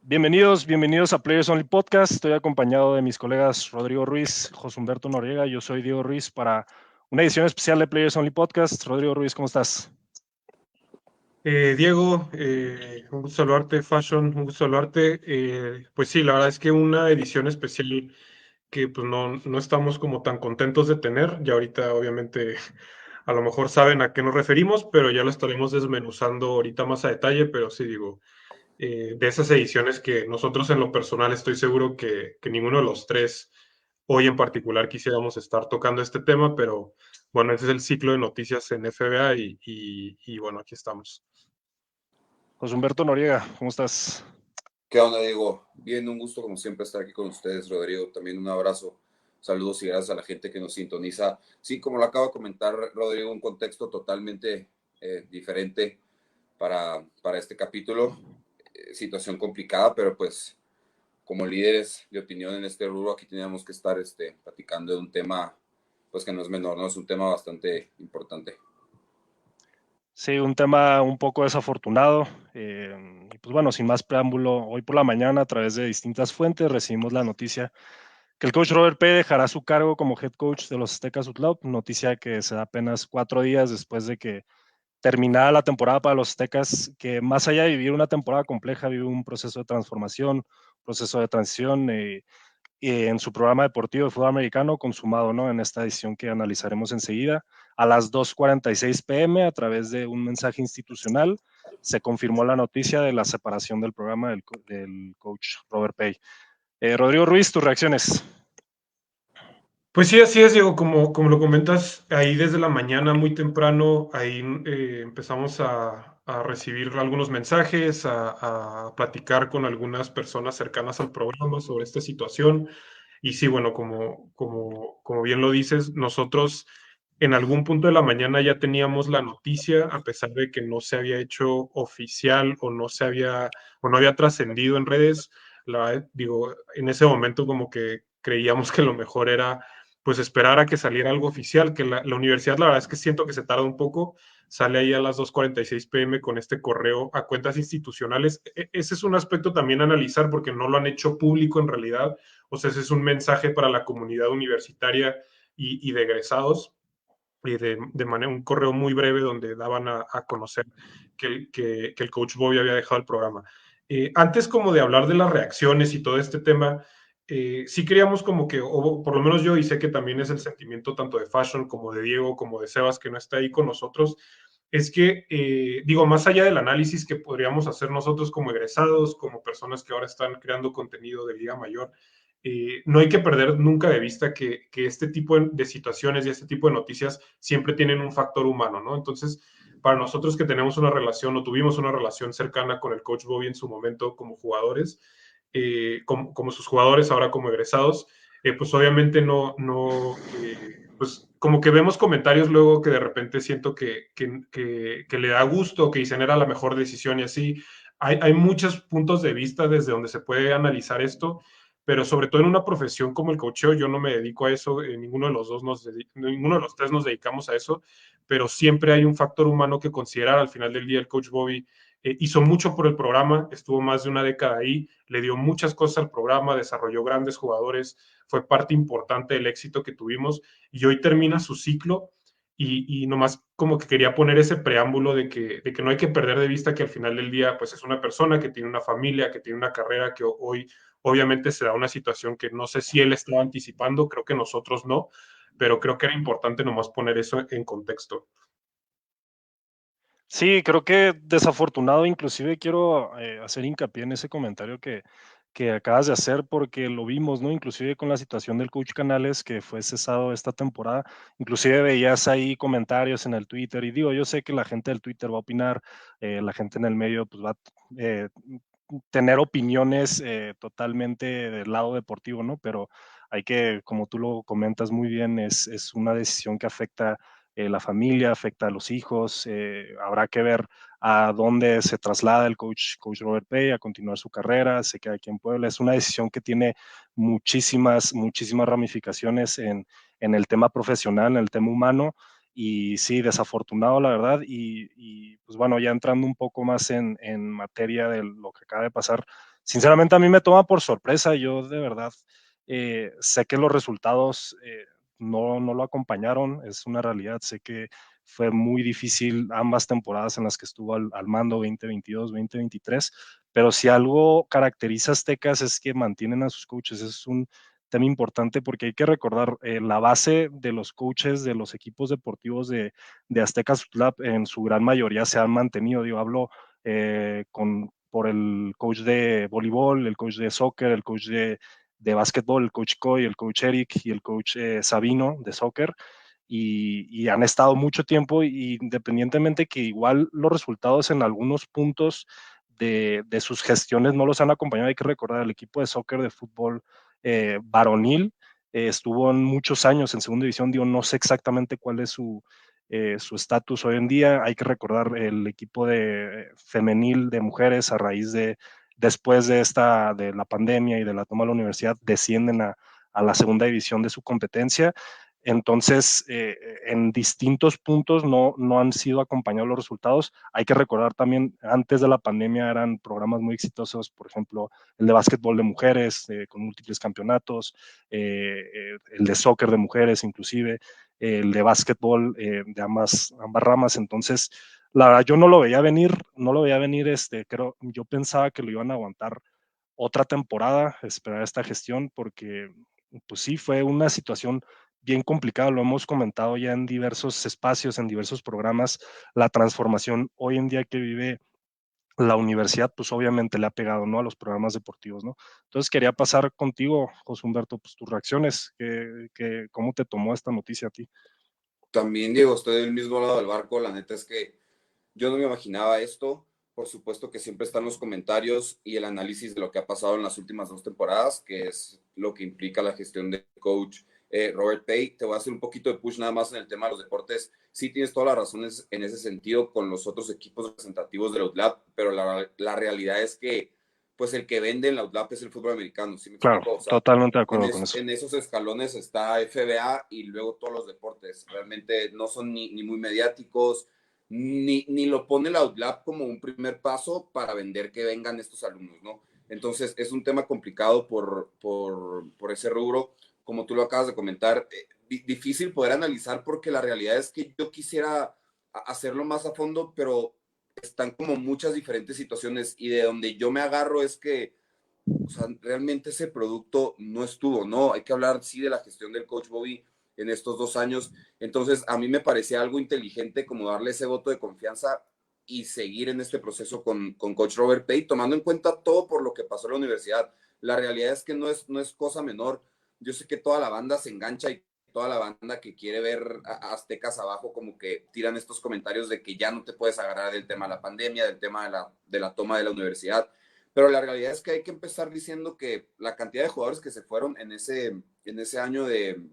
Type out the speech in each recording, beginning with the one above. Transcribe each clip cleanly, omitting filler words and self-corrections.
Bienvenidos a Players Only Podcast. Estoy acompañado de mis colegas Rodrigo Ruiz, José Humberto Noriega. Yo soy Diego Ruiz para una edición especial de Players Only Podcast. Rodrigo Ruiz, ¿cómo estás? Diego, un gusto saludarte, Fashion, un gusto saludarte. Pues sí, la verdad es que una edición especial que pues no estamos como tan contentos de tener. Ya ahorita obviamente a lo mejor saben a qué nos referimos, pero ya lo estaremos desmenuzando ahorita más a detalle, pero sí digo, de esas ediciones que nosotros en lo personal estoy seguro que ninguno de los tres hoy en particular quisiéramos estar tocando este tema, pero bueno, ese es el ciclo de noticias en FBA y bueno, aquí estamos. José Humberto Noriega, ¿cómo estás? ¿Qué onda, Diego? Bien, un gusto como siempre estar aquí con ustedes, Rodrigo. También un abrazo, saludos y gracias a la gente que nos sintoniza. Sí, como lo acabo de comentar, Rodrigo, un contexto totalmente diferente para este capítulo. Situación complicada, pero pues como líderes de opinión en este rubro, aquí teníamos que estar platicando de un tema pues que no es menor, ¿no? Es un tema bastante importante. Sí, un tema un poco desafortunado. Y pues bueno, sin más preámbulo, hoy por la mañana a través de distintas fuentes recibimos la noticia que el coach Robert P. dejará su cargo como head coach de los Aztecas Utlaup, noticia que se da apenas 4 días después de que terminada la temporada para los Aztecas, que más allá de vivir una temporada compleja, vive un proceso de transformación, proceso de transición en su programa deportivo de fútbol americano consumado, ¿no? En esta edición que analizaremos enseguida. A las 2:46 p.m., a través de un mensaje institucional, se confirmó la noticia de la separación del programa del coach Robert Pay. Rodrigo Ruiz, tus reacciones. Pues sí, así es, Diego, como lo comentas, ahí desde la mañana muy temprano, ahí empezamos a recibir algunos mensajes, a platicar con algunas personas cercanas al programa sobre esta situación. Y sí, bueno, como bien lo dices, nosotros en algún punto de la mañana ya teníamos la noticia, a pesar de que no se había hecho oficial o no había trascendido en redes. Digo, en ese momento como que creíamos que lo mejor era pues esperar a que saliera algo oficial, que la universidad la verdad es que siento que se tarda un poco, sale ahí a las 2:46 p.m. con este correo a cuentas institucionales. Ese es un aspecto también a analizar porque no lo han hecho público en realidad, o sea, ese es un mensaje para la comunidad universitaria y de egresados, y de manera un correo muy breve donde daban a conocer que el coach Bobby había dejado el programa. Antes como de hablar de las reacciones y todo este tema, sí queríamos como que, o por lo menos yo, y sé que también es el sentimiento tanto de Fashion como de Diego, como de Sebas, que no está ahí con nosotros, es que, digo, más allá del análisis que podríamos hacer nosotros como egresados, como personas que ahora están creando contenido de Liga Mayor, no hay que perder nunca de vista que este tipo de situaciones y este tipo de noticias siempre tienen un factor humano, ¿no? Entonces, para nosotros que tenemos una relación o tuvimos una relación cercana con el coach Bobby en su momento como jugadores, como sus jugadores, ahora como egresados, pues obviamente pues como que vemos comentarios luego que de repente siento que le da gusto, que dicen era la mejor decisión y así. Hay muchos puntos de vista desde donde se puede analizar esto, pero sobre todo en una profesión como el coacheo, yo no me dedico a eso, ninguno de los tres nos dedicamos a eso, pero siempre hay un factor humano que considerar. Al final del día, el coach Bobby hizo mucho por el programa, estuvo más de una década ahí, le dio muchas cosas al programa, desarrolló grandes jugadores, fue parte importante del éxito que tuvimos y hoy termina su ciclo. Y nomás como que quería poner ese preámbulo de que no hay que perder de vista que al final del día pues es una persona que tiene una familia, que tiene una carrera, que hoy obviamente se da una situación que no sé si él estaba anticipando, creo que nosotros no, pero creo que era importante nomás poner eso en contexto. Sí, creo que desafortunado, inclusive quiero hacer hincapié en ese comentario que acabas de hacer, porque lo vimos, ¿no? Inclusive con la situación del coach Canales, que fue cesado esta temporada, inclusive veías ahí comentarios en el Twitter, y digo, yo sé que la gente del Twitter va a opinar, la gente en el medio pues va a eh, tener opiniones totalmente del lado deportivo, ¿no? Pero hay que, como tú lo comentas muy bien, es una decisión que afecta la familia, afecta a los hijos. Habrá que ver a dónde se traslada el coach Robert Pay a continuar su carrera, se queda aquí en Puebla. Es una decisión que tiene muchísimas ramificaciones en el tema profesional, en el tema humano. y sí, desafortunado la verdad, y pues bueno, ya entrando un poco más en materia de lo que acaba de pasar, sinceramente a mí me toma por sorpresa, yo de verdad sé que los resultados no lo acompañaron, es una realidad, sé que fue muy difícil ambas temporadas en las que estuvo al mando 2022, 2023, pero si algo caracteriza a Aztecas es que mantienen a sus coaches, es un tema importante porque hay que recordar la base de los coaches de los equipos deportivos de Aztecas Club en su gran mayoría se han mantenido. Yo hablo por el coach de voleibol, el coach de soccer, el coach de básquetbol, el coach Coy, el coach Eric y el coach Sabino de soccer. Y han estado mucho tiempo y independientemente que igual los resultados en algunos puntos de sus gestiones no los han acompañado, hay que recordar el equipo de soccer, de fútbol varonil, estuvo en muchos años en segunda división, digo, no sé exactamente cuál es su estatus hoy en día, hay que recordar el equipo de femenil de mujeres a raíz después de la pandemia y de la toma de la universidad, descienden a la segunda división de su competencia. Entonces, en distintos puntos no han sido acompañados los resultados. Hay que recordar también, antes de la pandemia eran programas muy exitosos, por ejemplo, el de básquetbol de mujeres, con múltiples campeonatos, el de soccer de mujeres inclusive, el de básquetbol de ambas ramas. Entonces, la verdad, yo no lo veía venir, yo pensaba que lo iban a aguantar otra temporada, esperar esta gestión, porque pues sí, fue una situación bien complicada, lo hemos comentado ya en diversos espacios, en diversos programas, la transformación hoy en día que vive la universidad, pues obviamente le ha pegado, ¿no? A los programas deportivos, ¿no? Entonces quería pasar contigo, José Humberto, pues tus reacciones, ¿cómo te tomó esta noticia a ti? También, Diego, estoy del mismo lado del barco. La neta es que yo no me imaginaba esto. Por supuesto que siempre están los comentarios y el análisis de lo que ha pasado en las últimas 2 temporadas, que es lo que implica la gestión del coach Robert Pay. Te voy a hacer un poquito de push nada más en el tema de los deportes. Sí tienes todas las razones en ese sentido con los otros equipos representativos del UTLAP, pero la realidad es que pues el que vende en la UTLAP es el fútbol americano, ¿sí me Claro, explico? O sea, totalmente de acuerdo con eso. en esos escalones está FBA y luego todos los deportes. Realmente no son ni muy mediáticos, ni lo pone la UTLAP como un primer paso para vender que vengan estos alumnos, ¿no? Entonces es un tema complicado por ese rubro, como tú lo acabas de comentar, difícil poder analizar porque la realidad es que yo quisiera hacerlo más a fondo, pero están como muchas diferentes situaciones y de donde yo me agarro es que, o sea, realmente ese producto no estuvo, ¿no? Hay que hablar, sí, de la gestión del coach Bobby en estos 2 años. Entonces, a mí me parecía algo inteligente como darle ese voto de confianza y seguir en este proceso con coach Robert Pay, tomando en cuenta todo por lo que pasó en la universidad. La realidad es que no es cosa menor. Yo sé que toda la banda se engancha y toda la banda que quiere ver a Aztecas abajo como que tiran estos comentarios de que ya no te puedes agarrar del tema de la pandemia, del tema de la toma de la universidad, pero la realidad es que hay que empezar diciendo que la cantidad de jugadores que se fueron en ese año del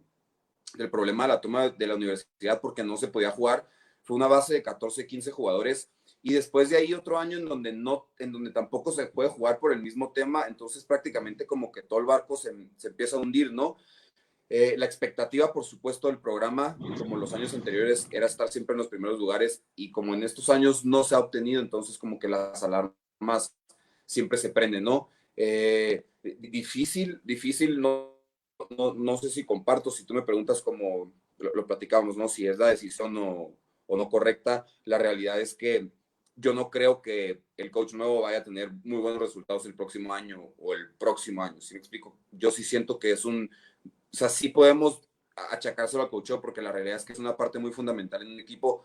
problema de la toma de la universidad porque no se podía jugar fue una base de 14, 15 jugadores. Y después de ahí otro año en donde tampoco se puede jugar por el mismo tema, entonces prácticamente como que todo el barco se empieza a hundir, ¿no? La expectativa, por supuesto, del programa, como los años anteriores, era estar siempre en los primeros lugares y como en estos años no se ha obtenido, entonces como que las alarmas siempre se prenden, ¿no? Difícil, no sé si comparto, si tú me preguntas como lo platicábamos, ¿no? Si es la decisión o no correcta, la realidad es que yo no creo que el coach nuevo vaya a tener muy buenos resultados el próximo año o el próximo año, ¿sí me explico? Yo sí siento que o sea, sí podemos achacárselo al coacheo porque la realidad es que es una parte muy fundamental en un equipo,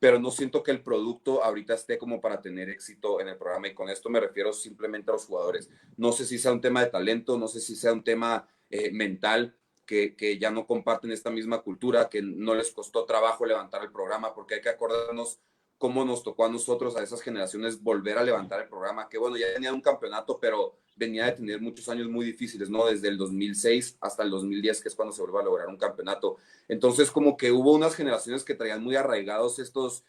pero no siento que el producto ahorita esté como para tener éxito en el programa y con esto me refiero simplemente a los jugadores. No sé si sea un tema de talento, no sé si sea un tema mental, que ya no comparten esta misma cultura, que no les costó trabajo levantar el programa, porque hay que acordarnos cómo nos tocó a nosotros, a esas generaciones, volver a levantar el programa, que bueno, ya tenía un campeonato, pero venía de tener muchos años muy difíciles, ¿no? Desde el 2006 hasta el 2010, que es cuando se vuelve a lograr un campeonato. Entonces, como que hubo unas generaciones que traían muy arraigados estos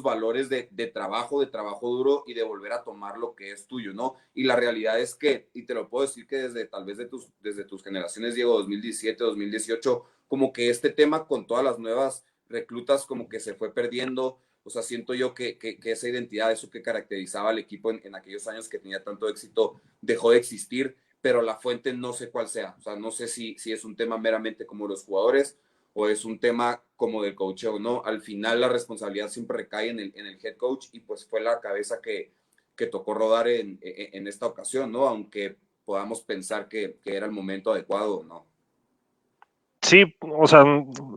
valores de trabajo duro y de volver a tomar lo que es tuyo, ¿no? Y la realidad es que, y te lo puedo decir que tal vez desde tus generaciones, Diego, 2017, 2018, como que este tema con todas las nuevas reclutas como que se fue perdiendo. O sea, siento yo que esa identidad, eso que caracterizaba al equipo en aquellos años que tenía tanto éxito, dejó de existir, pero la fuente no sé cuál sea. O sea, no sé si es un tema meramente como los jugadores o es un tema como del coacheo, ¿no? Al final la responsabilidad siempre recae en el head coach y pues fue la cabeza que tocó rodar en esta ocasión, ¿no? Aunque podamos pensar que era el momento adecuado, ¿no? Sí, o sea,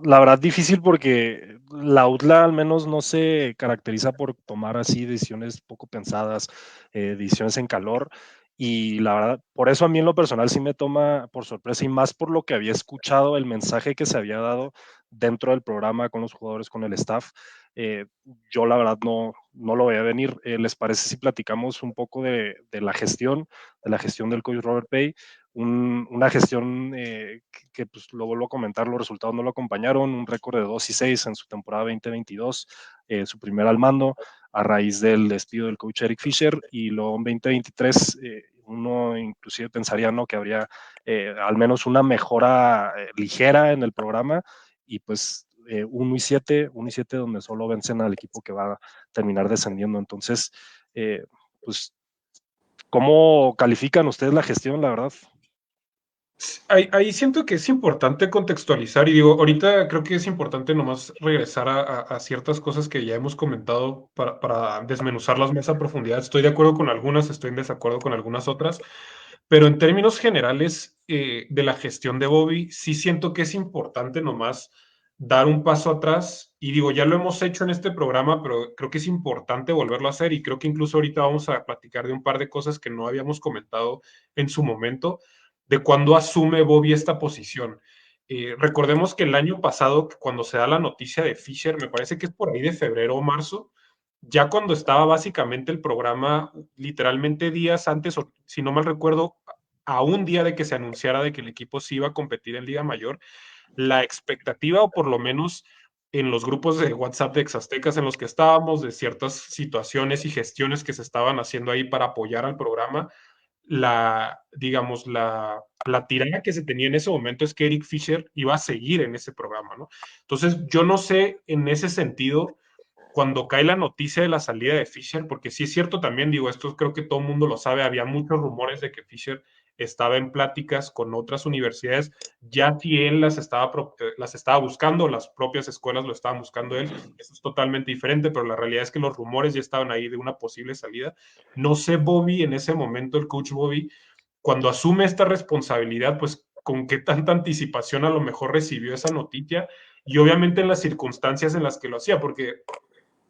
la verdad difícil porque la UDLA al menos no se caracteriza por tomar así decisiones poco pensadas, decisiones en calor. Y la verdad, por eso a mí en lo personal sí me toma por sorpresa y más por lo que había escuchado, el mensaje que se había dado dentro del programa con los jugadores, con el staff. eh, yo la verdad no lo veía venir. ¿Les parece si platicamos un poco de la gestión del coach Robert Pay? Una gestión que pues lo vuelvo a comentar, los resultados no lo acompañaron, un récord de 2-6 en su temporada 2022, su primer al mando, a raíz del despido del coach Eric Fisher, y luego en 2023 uno inclusive pensaría, ¿no?, que habría al menos una mejora ligera en el programa, y pues 1-7 donde solo vencen al equipo que va a terminar descendiendo. Entonces, pues, ¿cómo califican ustedes la gestión, la verdad? Ahí siento que es importante contextualizar y digo, ahorita creo que es importante nomás regresar a ciertas cosas que ya hemos comentado para desmenuzarlas más a profundidad. Estoy de acuerdo con algunas, estoy en desacuerdo con algunas otras, pero en términos generales de la gestión de Bobby, sí siento que es importante nomás dar un paso atrás y digo, ya lo hemos hecho en este programa, pero creo que es importante volverlo a hacer y creo que incluso ahorita vamos a platicar de un par de cosas que no habíamos comentado en su momento de cuando asume Bobby esta posición. Recordemos que el año pasado, cuando se da la noticia de Fisher, me parece que es por ahí de febrero o marzo, ya cuando estaba básicamente el programa, literalmente días antes, o si no mal recuerdo, a un día de que se anunciara de que el equipo sí iba a competir en Liga Mayor, la expectativa, o por lo menos en los grupos de WhatsApp de Exaztecas en los que estábamos, de ciertas situaciones y gestiones que se estaban haciendo ahí para apoyar al programa, digamos, la tirada que se tenía en ese momento es que Eric Fisher iba a seguir en ese programa, ¿no? Entonces, yo no sé en ese sentido, cuando cae la noticia de la salida de Fisher, porque sí es cierto también, digo, esto creo que todo el mundo lo sabe, había muchos rumores de que Fisher estaba en pláticas con otras universidades, ya si él las estaba buscando, las propias escuelas lo estaban buscando él, eso es totalmente diferente, pero la realidad es que los rumores ya estaban ahí de una posible salida. No sé, Bobby, en ese momento, el coach Bobby, cuando asume esta responsabilidad, pues con qué tanta anticipación a lo mejor recibió esa noticia y obviamente en las circunstancias en las que lo hacía, porque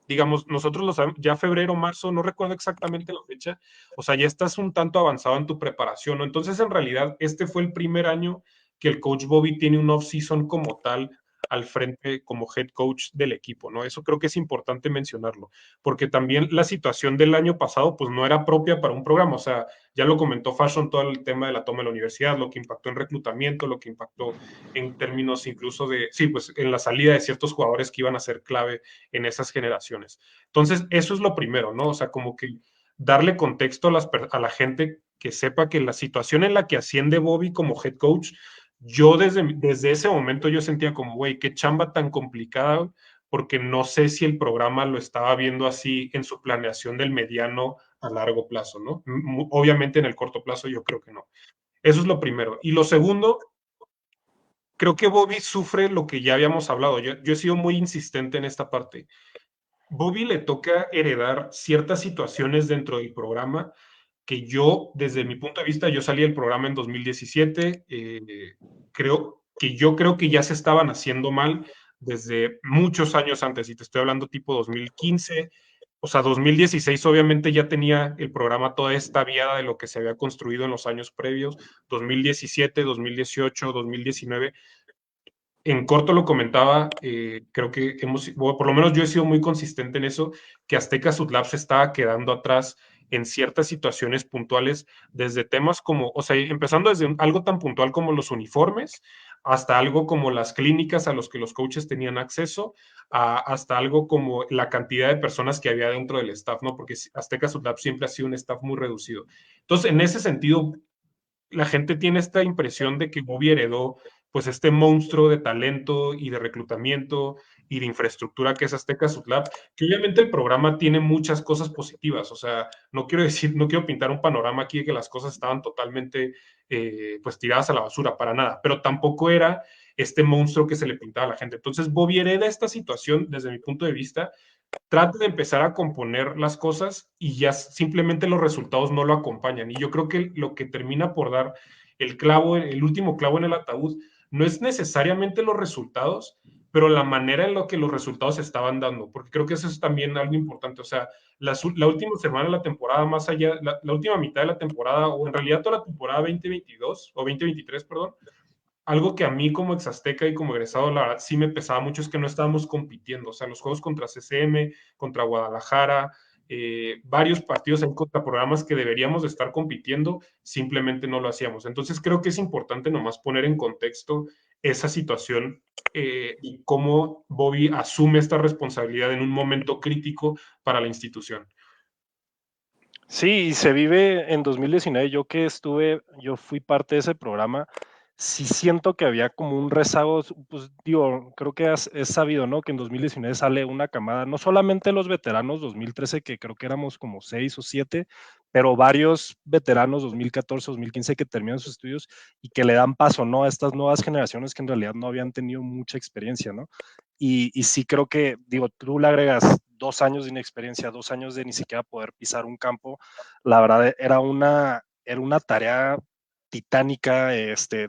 digamos, nosotros lo sabemos, ya febrero, marzo, no recuerdo exactamente la fecha, o sea, ya estás un tanto avanzado en tu preparación, ¿no? Entonces, en realidad, este fue el primer año que el coach Bobby tiene un off-season como tal al frente como head coach del equipo, ¿no? Eso creo que es importante mencionarlo, porque también la situación del año pasado, pues no era propia para un programa, o sea, ya lo comentó Fashion, todo el tema de la toma de la universidad, lo que impactó en reclutamiento, lo que impactó en términos incluso de, sí, pues en la salida de ciertos jugadores que iban a ser clave en esas generaciones. Entonces, eso es lo primero, ¿no? O sea, como que darle contexto a la gente que sepa que la situación en la que asciende Bobby como head coach, yo desde ese momento yo sentía como, güey, qué chamba tan complicada, porque no sé si el programa lo estaba viendo así en su planeación del mediano a largo plazo, ¿no? Obviamente en el corto plazo yo creo que no. Eso es lo primero. Y lo segundo, creo que Bobby sufre lo que ya habíamos hablado. Yo he sido muy insistente en esta parte. Bobby le toca heredar ciertas situaciones dentro del programa que yo, desde mi punto de vista, yo salí del programa en 2017, yo creo que ya se estaban haciendo mal desde muchos años antes, y te estoy hablando tipo 2015, o sea, 2016 obviamente ya tenía el programa toda esta viada de lo que se había construido en los años previos, 2017, 2018, 2019, en corto lo comentaba, creo que por lo menos yo he sido muy consistente en eso, que Azteca Sutlab se estaba quedando atrás en ciertas situaciones puntuales, desde temas como, o sea, empezando desde algo tan puntual como los uniformes, hasta algo como las clínicas a los que los coaches tenían acceso, hasta algo como la cantidad de personas que había dentro del staff, ¿no? Porque Azteca Sutlab siempre ha sido un staff muy reducido. Entonces, en ese sentido, la gente tiene esta impresión de que Bobby heredó pues este monstruo de talento y de reclutamiento y de infraestructura que es Azteca Sutlab, que obviamente el programa tiene muchas cosas positivas, o sea, no quiero pintar un panorama aquí de que las cosas estaban totalmente pues tiradas a la basura, para nada, pero tampoco era este monstruo que se le pintaba a la gente. Entonces, Bobby hereda esta situación, desde mi punto de vista, trata de empezar a componer las cosas y ya simplemente los resultados no lo acompañan. Y yo creo que lo que termina por dar el último clavo en el ataúd, no es necesariamente los resultados, pero la manera en la que los resultados se estaban dando, porque creo que eso es también algo importante. O sea, la última semana de la temporada, más allá, la última mitad de la temporada, o en realidad toda la temporada 2022 o 2023, perdón, algo que a mí como ex Azteca y como egresado, la verdad, sí me pesaba mucho es que no estábamos compitiendo. O sea, los juegos contra CCM, contra Guadalajara, varios partidos en contra programas que deberíamos de estar compitiendo, simplemente no lo hacíamos. Entonces creo que es importante nomás poner en contexto esa situación y cómo Bobby asume esta responsabilidad en un momento crítico para la institución. Sí, y se vive en 2019, yo fui parte de ese programa, sí siento que había como un rezago, pues digo, creo que es sabido, ¿no? Que en 2019 sale una camada, no solamente los veteranos 2013, que creo que éramos como 6 o 7, pero varios veteranos 2014, 2015 que terminan sus estudios y que le dan paso, ¿no? A estas nuevas generaciones que en realidad no habían tenido mucha experiencia, ¿no? Y sí creo que, digo, tú le agregas 2 años de inexperiencia, 2 años de ni siquiera poder pisar un campo, la verdad era una tarea titánica,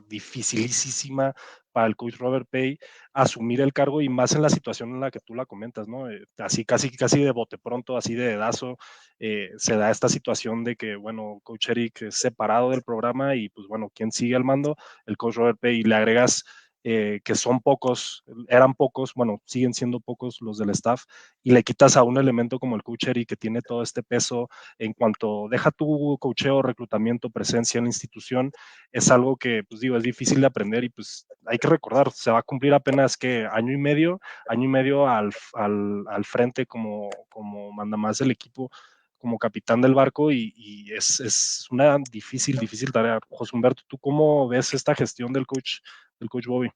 dificilísima para el coach Robert Pay asumir el cargo y más en la situación en la que tú la comentas, ¿no? Así casi de bote pronto, así de dedazo, se da esta situación de que, bueno, coach Eric es separado del programa y pues bueno, ¿quién sigue al mando? El coach Robert Pay y le agregas que eran pocos, bueno, siguen siendo pocos los del staff, y le quitas a un elemento como el coach Eric que tiene todo este peso en cuanto deja tu coacheo, reclutamiento, presencia en la institución, es algo que, pues digo, es difícil de aprender y pues hay que recordar, se va a cumplir apenas que año y medio al frente como manda más el equipo, como capitán del barco y es una difícil tarea. José Humberto, ¿tú cómo ves esta gestión del coach Bobby?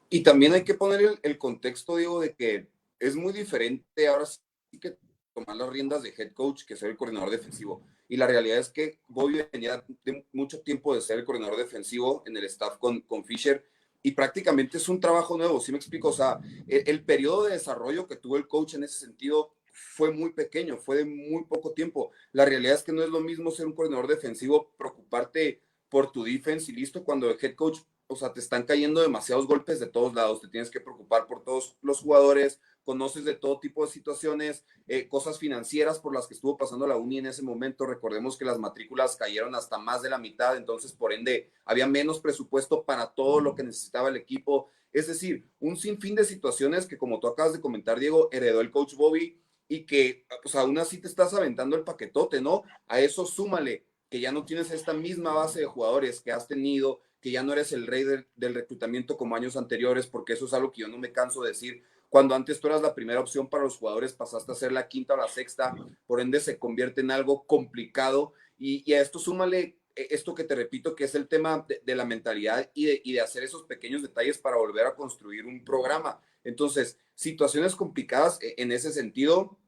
Y también hay que poner el contexto, digo, de que es muy diferente ahora sí que tomar las riendas de head coach que ser el coordinador defensivo. Y la realidad es que Bobby venía de mucho tiempo de ser el coordinador defensivo en el staff con Fisher y prácticamente es un trabajo nuevo, ¿sí me explico? O sea, el periodo de desarrollo que tuvo el coach en ese sentido fue muy pequeño, fue de muy poco tiempo. La realidad es que no es lo mismo ser un coordinador defensivo, preocuparte por tu defense y listo, cuando el head coach, o sea, te están cayendo demasiados golpes de todos lados, te tienes que preocupar por todos los jugadores, conoces de todo tipo de situaciones, cosas financieras por las que estuvo pasando la uni en ese momento. Recordemos que las matrículas cayeron hasta más de la mitad, entonces por ende había menos presupuesto para todo lo que necesitaba el equipo. Es decir, un sinfín de situaciones que, como tú acabas de comentar, Diego, heredó el coach Bobby y que, pues aún así te estás aventando el paquetote, ¿no? A eso súmale que ya no tienes esta misma base de jugadores que has tenido, que ya no eres el rey del reclutamiento como años anteriores, porque eso es algo que yo no me canso de decir. Cuando antes tú eras la primera opción para los jugadores, pasaste a ser la quinta o la sexta, por ende se convierte en algo complicado. Y a esto súmale esto que te repito, que es el tema de la mentalidad y de hacer esos pequeños detalles para volver a construir un programa. Entonces, situaciones complicadas en ese sentido,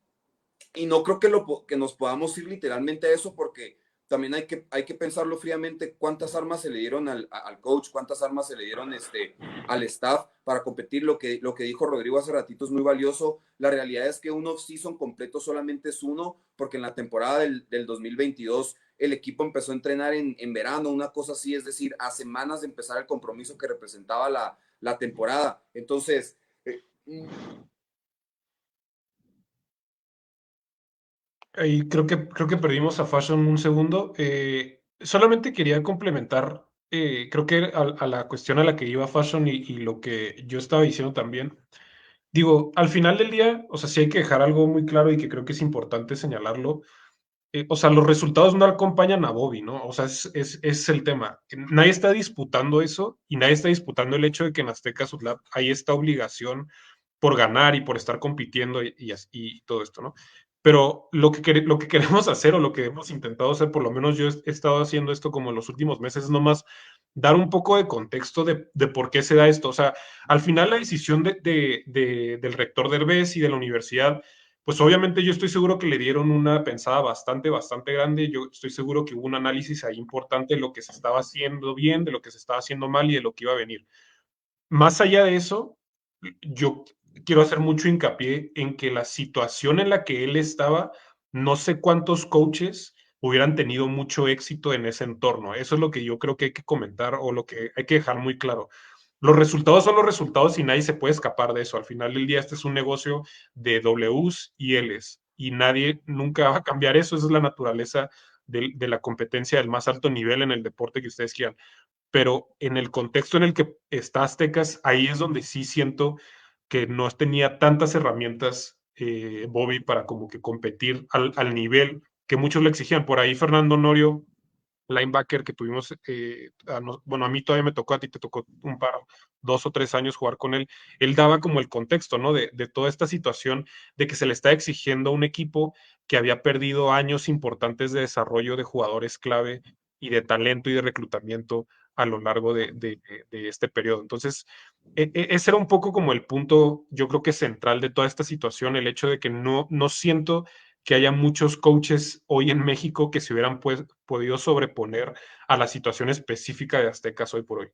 y no creo que nos podamos ir literalmente a eso porque también hay que pensarlo fríamente cuántas armas se le dieron al coach, cuántas armas se le dieron al staff para competir. Lo que dijo Rodrigo hace ratito es muy valioso. La realidad es que un off-season completo solamente es uno, porque en la temporada del 2022 el equipo empezó a entrenar en verano, una cosa así, es decir, a semanas de empezar el compromiso que representaba la temporada. Entonces, Ahí creo que perdimos a Fashion un segundo. Solamente quería complementar, creo que a la cuestión a la que iba Fashion y lo que yo estaba diciendo también. Digo, al final del día, o sea, sí hay que dejar algo muy claro y que creo que es importante señalarlo. O sea, los resultados no acompañan a Bobby, ¿no? O sea, es el tema. Nadie está disputando eso y nadie está disputando el hecho de que en Azteca Sutlab hay esta obligación por ganar y por estar compitiendo y todo esto, ¿no? Pero lo que queremos hacer o lo que hemos intentado hacer, por lo menos yo he estado haciendo esto como en los últimos meses, es nomás dar un poco de contexto de por qué se da esto. O sea, al final la decisión del rector Derbez y de la universidad, pues obviamente yo estoy seguro que le dieron una pensada bastante grande. Yo estoy seguro que hubo un análisis ahí importante de lo que se estaba haciendo bien, de lo que se estaba haciendo mal y de lo que iba a venir. Más allá de eso, yo quiero hacer mucho hincapié en que la situación en la que él estaba, no sé cuántos coaches hubieran tenido mucho éxito en ese entorno. Eso es lo que yo creo que hay que comentar o lo que hay que dejar muy claro. Los resultados son los resultados y nadie se puede escapar de eso. Al final del día, este es un negocio de Ws y Ls y nadie nunca va a cambiar eso. Esa es la naturaleza de la competencia del más alto nivel en el deporte que ustedes quieran, pero en el contexto en el que está Aztecas, ahí es donde sí siento que no tenía tantas herramientas Bobby para como que competir al nivel que muchos le exigían. Por ahí Fernando Norio, linebacker que tuvimos, bueno, a mí todavía me tocó, a ti te tocó un par, 2 o 3 años jugar con él, él daba como el contexto, ¿no? De toda esta situación de que se le está exigiendo a un equipo que había perdido años importantes de desarrollo de jugadores clave y de talento y de reclutamiento a lo largo de este periodo. Entonces, ese era un poco como el punto, yo creo que central de toda esta situación, el hecho de que no siento que haya muchos coaches hoy en México que se hubieran podido sobreponer a la situación específica de Aztecas hoy por hoy.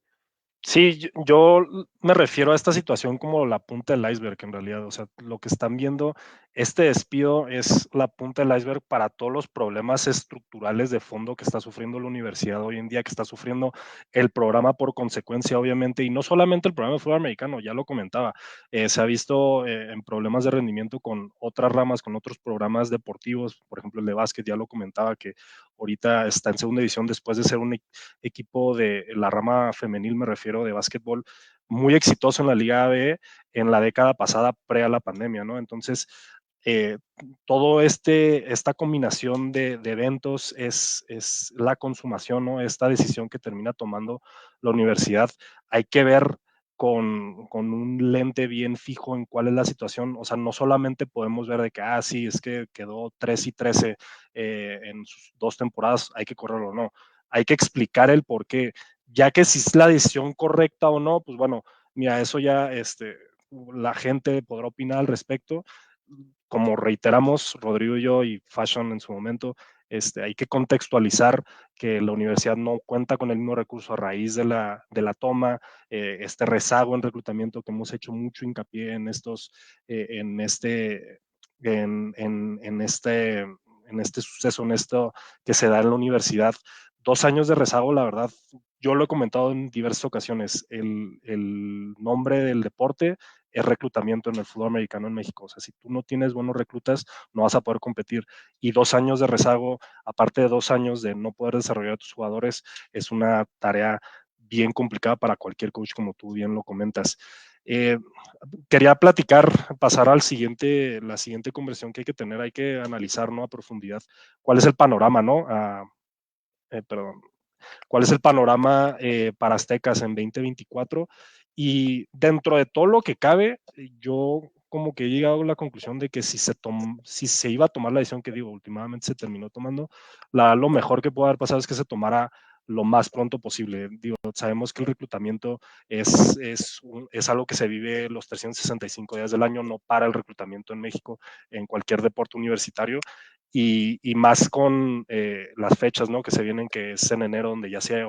Sí, yo me refiero a esta situación como la punta del iceberg en realidad. O sea, lo que están viendo, este despido es la punta del iceberg para todos los problemas estructurales de fondo que está sufriendo la universidad hoy en día, que está sufriendo el programa por consecuencia, obviamente, y no solamente el programa de fútbol americano, ya lo comentaba, se ha visto en problemas de rendimiento con otras ramas, con otros programas deportivos, por ejemplo, el de básquet, ya lo comentaba, que ahorita está en segunda división después de ser un equipo de la rama femenil, me refiero, de básquetbol, muy exitoso en la Liga AB en la década pasada, pre a la pandemia, ¿no? Entonces, eh, todo esta combinación de eventos es la consumación, ¿no? Esta decisión que termina tomando la universidad. Hay que ver con un lente bien fijo en cuál es la situación. O sea, no solamente podemos ver de que, sí, es que quedó 3-13 en sus 2 temporadas, hay que correrlo, no. Hay que explicar el por qué, ya que si es la decisión correcta o no, pues bueno, mira, eso ya la gente podrá opinar al respecto. Como reiteramos, Rodrigo y yo y Fashion en su momento, hay que contextualizar que la universidad no cuenta con el mismo recurso a raíz de la toma, este rezago en reclutamiento que hemos hecho mucho hincapié en estos, en este, en este suceso, en esto que se da en la universidad. 2 años de rezago, la verdad, yo lo he comentado en diversas ocasiones, el nombre del deporte es reclutamiento en el fútbol americano en México. O sea, si tú no tienes buenos reclutas, no vas a poder competir. Y 2 años de rezago, aparte de 2 años de no poder desarrollar a tus jugadores, es una tarea bien complicada para cualquier coach, como tú bien lo comentas. Eh, Quería pasar la siguiente conversión que hay que tener, hay que analizar, ¿no? A profundidad cuál es el panorama, ¿no? Perdón, cuál es el panorama para Aztecas en 2024. Y dentro de todo lo que cabe, yo como que he llegado a la conclusión de que si se iba a tomar la decisión que digo, últimamente se terminó tomando, lo mejor que puede haber pasado es que se tomara lo más pronto posible. Digo, sabemos que el reclutamiento es algo que se vive los 365 días del año, no para el reclutamiento en México en cualquier deporte universitario, y más con las fechas, ¿no? Que se vienen, que es en enero, donde ya se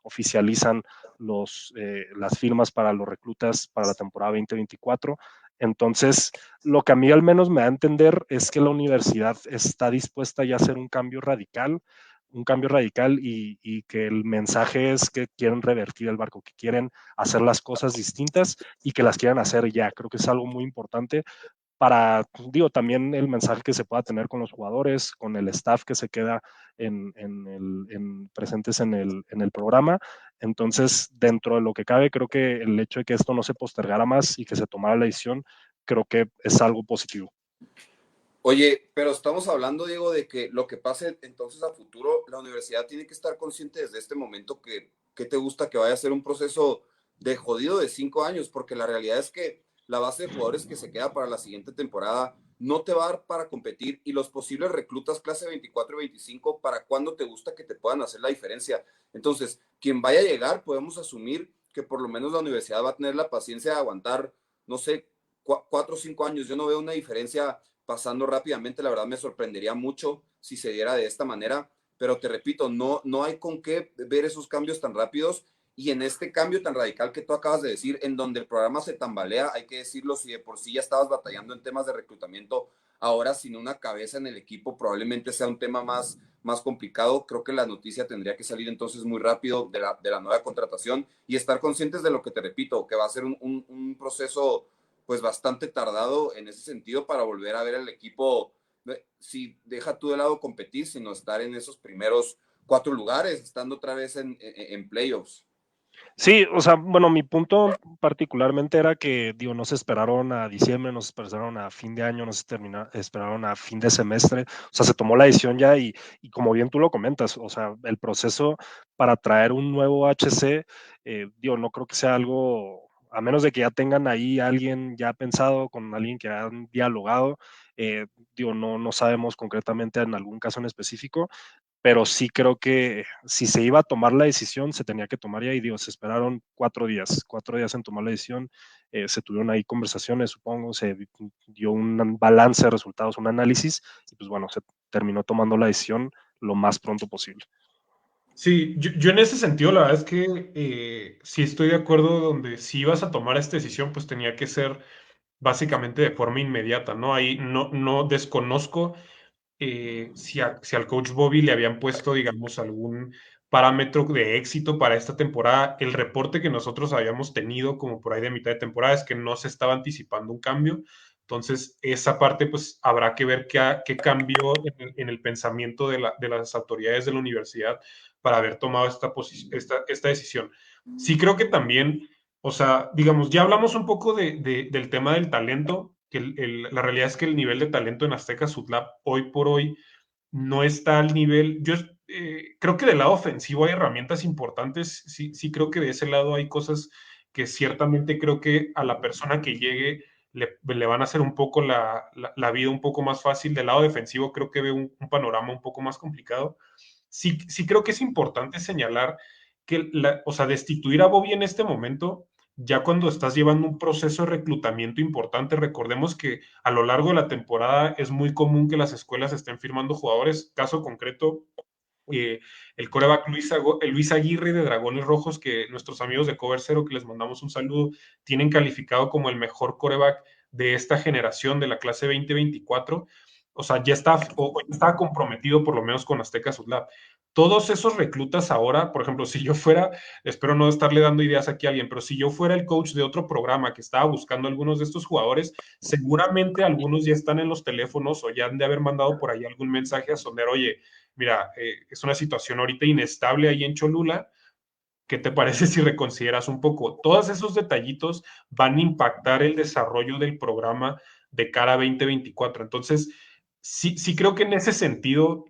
oficializan las firmas para los reclutas para la temporada 2024. Entonces, lo que a mí al menos me da a entender es que la universidad está dispuesta ya a hacer un cambio radical y que el mensaje es que quieren revertir el barco, que quieren hacer las cosas distintas y que las quieren hacer ya. Creo que es algo muy importante para, digo, también el mensaje que se pueda tener con los jugadores, con el staff que se queda presentes en el programa. Entonces, dentro de lo que cabe, creo que el hecho de que esto no se postergara más y que se tomara la decisión, creo que es algo positivo. Oye, pero estamos hablando, Diego, de que lo que pase entonces a futuro, la universidad tiene que estar consciente desde este momento que te gusta que vaya a ser un proceso de jodido de 5 años, porque la realidad es que la base de jugadores que se queda para la siguiente temporada no te va a dar para competir, y los posibles reclutas clase 24 y 25, ¿para cuándo te gusta que te puedan hacer la diferencia? Entonces, quien vaya a llegar, podemos asumir que por lo menos la universidad va a tener la paciencia de aguantar, no sé, 4 o 5 años. Yo no veo una diferencia pasando rápidamente. La verdad me sorprendería mucho si se diera de esta manera, pero te repito, no hay con qué ver esos cambios tan rápidos. Y en este cambio tan radical que tú acabas de decir, en donde el programa se tambalea, hay que decirlo, si de por sí ya estabas batallando en temas de reclutamiento, ahora sin una cabeza en el equipo probablemente sea un tema más complicado. Creo que la noticia tendría que salir entonces muy rápido de la nueva contratación, y estar conscientes de lo que te repito, que va a ser un proceso pues bastante tardado en ese sentido para volver a ver el equipo, si deja tú de lado competir, sino estar en esos primeros 4 lugares, estando otra vez en playoffs. Sí, o sea, bueno, mi punto particularmente era que, digo, no se esperaron a diciembre, no se esperaron a fin de año, no se esperaron a fin de semestre, o sea, se tomó la decisión ya y como bien tú lo comentas, o sea, el proceso para traer un nuevo HC, digo, no creo que sea algo, a menos de que ya tengan ahí alguien ya pensado, con alguien que han dialogado, digo, no sabemos concretamente en algún caso en específico, pero sí creo que si se iba a tomar la decisión, se tenía que tomar ya, y digo, se esperaron 4 días en tomar la decisión, se tuvieron ahí conversaciones, supongo, se dio un balance de resultados, un análisis, y pues bueno, se terminó tomando la decisión lo más pronto posible. Sí, yo en ese sentido, la verdad es que sí estoy de acuerdo donde si ibas a tomar esta decisión, pues tenía que ser básicamente de forma inmediata, ¿no? Ahí no desconozco si al coach Bobby le habían puesto, digamos, algún parámetro de éxito para esta temporada. El reporte que nosotros habíamos tenido como por ahí de mitad de temporada es que no se estaba anticipando un cambio. Entonces, esa parte, pues, habrá que ver qué cambió en el pensamiento de las autoridades de la universidad para haber tomado esta decisión. Sí creo que también, o sea, digamos, ya hablamos un poco del tema del talento, que la realidad es que el nivel de talento en Azteca Sutlab hoy por hoy no está al nivel. Yo creo que del lado ofensivo hay herramientas importantes. Sí creo que de ese lado hay cosas que ciertamente creo que a la persona que llegue le van a hacer un poco la vida un poco más fácil. Del lado defensivo creo que veo un panorama un poco más complicado. Sí creo que es importante señalar que, o sea, destituir a Bobby en este momento, ya cuando estás llevando un proceso de reclutamiento importante. Recordemos que a lo largo de la temporada es muy común que las escuelas estén firmando jugadores. Caso concreto, el coreback Luis Aguirre de Dragones Rojos, que nuestros amigos de Cover Zero, que les mandamos un saludo, tienen calificado como el mejor coreback de esta generación de la clase 2024. O sea, ya está comprometido por lo menos con Azteca Sutlab. Todos esos reclutas ahora, por ejemplo, si yo fuera, espero no estarle dando ideas aquí a alguien, pero si yo fuera el coach de otro programa que estaba buscando algunos de estos jugadores, seguramente algunos ya están en los teléfonos o ya han de haber mandado por ahí algún mensaje a Sonder: oye, mira, es una situación ahorita inestable ahí en Cholula. ¿Qué te parece si reconsideras un poco? Todos esos detallitos van a impactar el desarrollo del programa de cara a 2024. Entonces, sí creo que en ese sentido,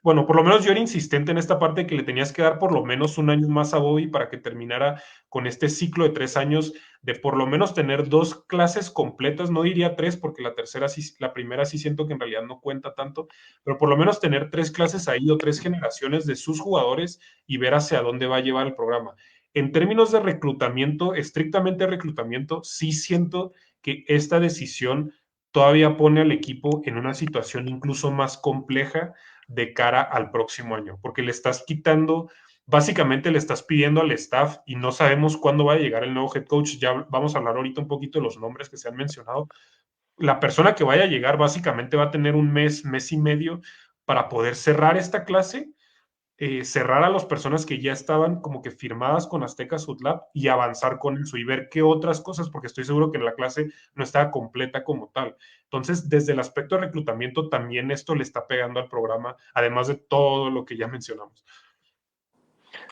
bueno, por lo menos yo era insistente en esta parte de que le tenías que dar por lo menos un año más a Bobby para que terminara con este ciclo de 3 años, de por lo menos tener 2 clases completas. No diría 3, porque la primera sí siento que en realidad no cuenta tanto, pero por lo menos tener 3 clases ahí o 3 generaciones de sus jugadores y ver hacia dónde va a llevar el programa. En términos de reclutamiento, estrictamente reclutamiento, sí siento que esta decisión todavía pone al equipo en una situación incluso más compleja de cara al próximo año, porque le estás quitando, básicamente le estás pidiendo al staff, y no sabemos cuándo va a llegar el nuevo head coach. Ya vamos a hablar ahorita un poquito de los nombres que se han mencionado. La persona que vaya a llegar básicamente va a tener un mes y medio para poder cerrar esta clase, cerrar a las personas que ya estaban como que firmadas con Azteca Sutlab y avanzar con eso y ver qué otras cosas, porque estoy seguro que la clase no estaba completa como tal. Entonces, desde el aspecto de reclutamiento, también esto le está pegando al programa, además de todo lo que ya mencionamos.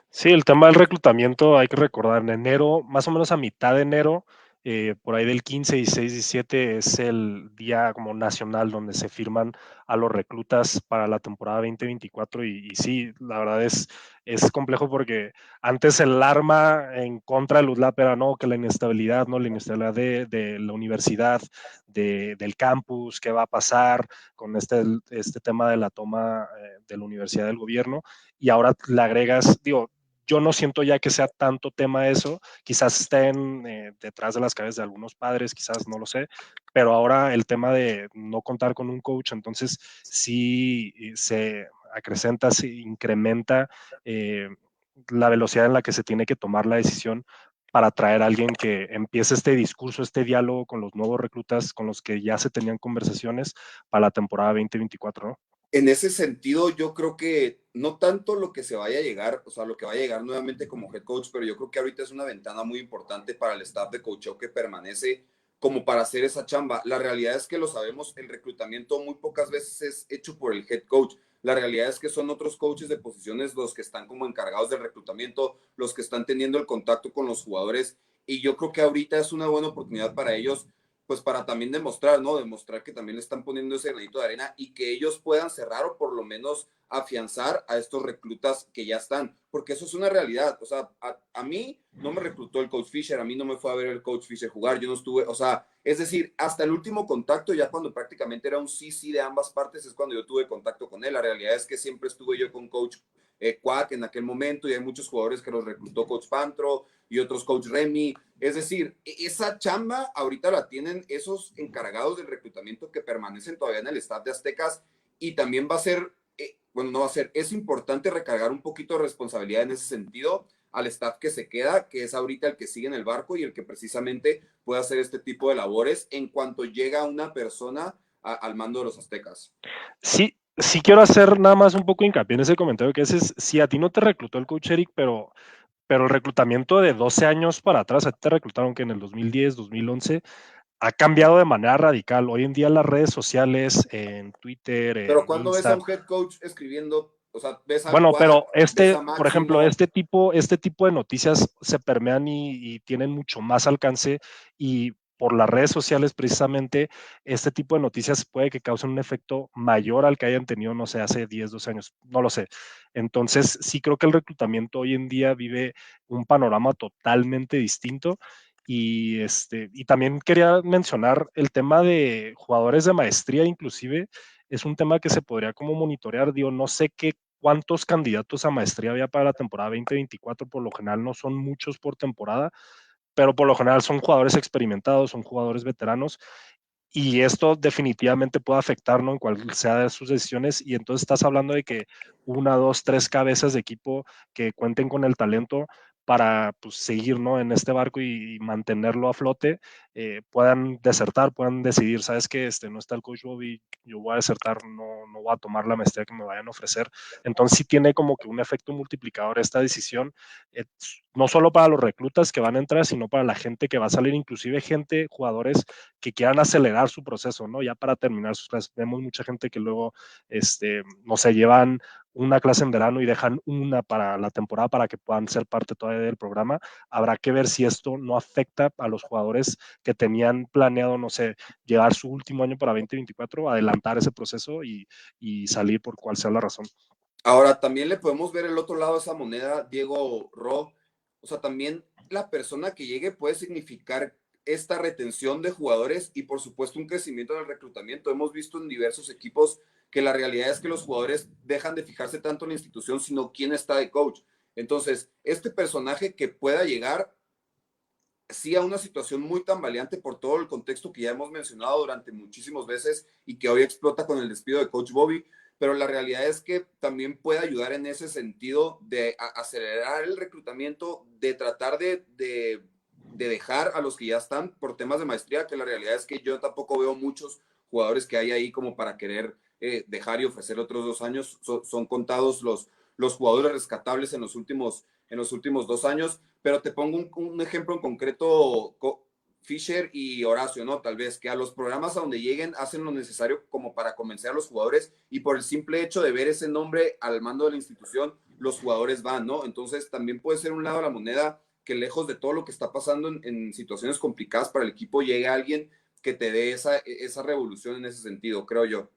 Sí, el tema del reclutamiento, hay que recordar, en enero, más o menos a mitad de enero, por ahí del 15, 16, 17 es el día como nacional donde se firman a los reclutas para la temporada 2024 y sí, la verdad es complejo porque antes el arma en contra de Luzlap era no, que la inestabilidad, ¿no? La inestabilidad de la universidad, del campus, qué va a pasar con este tema de la toma de la universidad del gobierno y ahora le agregas, digo, yo no siento ya que sea tanto tema eso, quizás estén detrás de las cabezas de algunos padres, quizás no lo sé, pero ahora el tema de no contar con un coach, entonces sí se acrecenta, se incrementa la velocidad en la que se tiene que tomar la decisión para traer a alguien que empiece este discurso, este diálogo con los nuevos reclutas con los que ya se tenían conversaciones para la temporada 2024, ¿no? En ese sentido, yo creo que no tanto lo que se vaya a llegar, o sea, lo que vaya a llegar nuevamente como head coach, pero yo creo que ahorita es una ventana muy importante para el staff de coacheo que permanece como para hacer esa chamba. La realidad es que lo sabemos, el reclutamiento muy pocas veces es hecho por el head coach. La realidad es que son otros coaches de posiciones los que están como encargados del reclutamiento, los que están teniendo el contacto con los jugadores. Y yo creo que ahorita es una buena oportunidad para ellos pues para también demostrar, ¿no? Demostrar que también le están poniendo ese granito de arena y que ellos puedan cerrar o por lo menos afianzar a estos reclutas que ya están, porque eso es una realidad. O sea, a mí no me reclutó el coach Fisher, a mí no me fue a ver el coach Fisher jugar, yo no estuve, o sea, es decir, hasta el último contacto, ya cuando prácticamente era un sí de ambas partes, es cuando yo tuve contacto con él. La realidad es que siempre estuve yo con coach Quack en aquel momento y hay muchos jugadores que los reclutó coach Pantro y otros coach Remy. Es decir, esa chamba ahorita la tienen esos encargados del reclutamiento que permanecen todavía en el staff de Aztecas y también va a ser, bueno, no va a ser, es importante recargar un poquito de responsabilidad en ese sentido al staff que se queda, que es ahorita el que sigue en el barco y el que precisamente puede hacer este tipo de labores en cuanto llega una persona al mando de los Aztecas. Sí, sí quiero hacer nada más un poco hincapié en ese comentario que haces. Si a ti no te reclutó el coach Eric, pero el reclutamiento de 12 años para atrás, a ti te reclutaron que en el 2010, 2011, ha cambiado de manera radical. Hoy en día las redes sociales, en Twitter, Pero en cuando ves a Insta. un head coach escribiendo, o sea, ves a Bueno, Quack, pero ves a por ejemplo, Máximo. este tipo de noticias se permean y tienen mucho más alcance y por las redes sociales precisamente este tipo de noticias puede que causen un efecto mayor al que hayan tenido, no sé, hace 10, 12 años, no lo sé. Entonces, sí creo que el reclutamiento hoy en día vive un panorama totalmente distinto y también quería mencionar el tema de jugadores de maestría, inclusive es un tema que se podría como monitorear, digo, no sé cuántos candidatos a maestría había para la temporada 2024, por lo general no son muchos por temporada, pero por lo general son jugadores experimentados, son jugadores veteranos y esto definitivamente puede afectar, ¿no? En cual sea de sus decisiones y entonces estás hablando de que una, dos, tres cabezas de equipo que cuenten con el talento para pues, seguir, ¿no? En este barco y mantenerlo a flote, puedan desertar, puedan decidir, sabes que no está el coach Bobby, yo voy a desertar, no voy a tomar la maestría que me vayan a ofrecer. Entonces sí tiene como que un efecto multiplicador esta decisión, no solo para los reclutas que van a entrar, sino para la gente que va a salir, inclusive gente, jugadores que quieran acelerar su proceso, ¿no? Ya para terminar sus clases. Vemos mucha gente que luego, no sé, llevan una clase en verano y dejan una para la temporada para que puedan ser parte todavía del programa. Habrá que ver si esto no afecta a los jugadores que tenían planeado, no sé, llegar su último año para 2024, adelantar ese proceso y salir por cual sea la razón. Ahora, también le podemos ver el otro lado de esa moneda, Diego Ro. O sea, también la persona que llegue puede significar esta retención de jugadores y, por supuesto, un crecimiento en el reclutamiento. Hemos visto en diversos equipos que la realidad es que los jugadores dejan de fijarse tanto en la institución, sino quién está de coach. Entonces, este personaje que pueda llegar sí a una situación muy tambaleante por todo el contexto que ya hemos mencionado durante muchísimas veces y que hoy explota con el despido de Coach Bobby, pero la realidad es que también puede ayudar en ese sentido de acelerar el reclutamiento, de tratar de dejar a los que ya están por temas de maestría, que la realidad es que yo tampoco veo muchos jugadores que hay ahí como para querer dejar y ofrecer otros 2 años. Son contados los jugadores rescatables en los últimos 2 años, pero te pongo un ejemplo en concreto, Fisher y Horacio, ¿no? Tal vez que a los programas a donde lleguen hacen lo necesario como para convencer a los jugadores y por el simple hecho de ver ese nombre al mando de la institución, los jugadores van, ¿no? Entonces también puede ser un lado de la moneda que lejos de todo lo que está pasando en situaciones complicadas para el equipo, llegue alguien que te dé esa revolución en ese sentido, creo yo.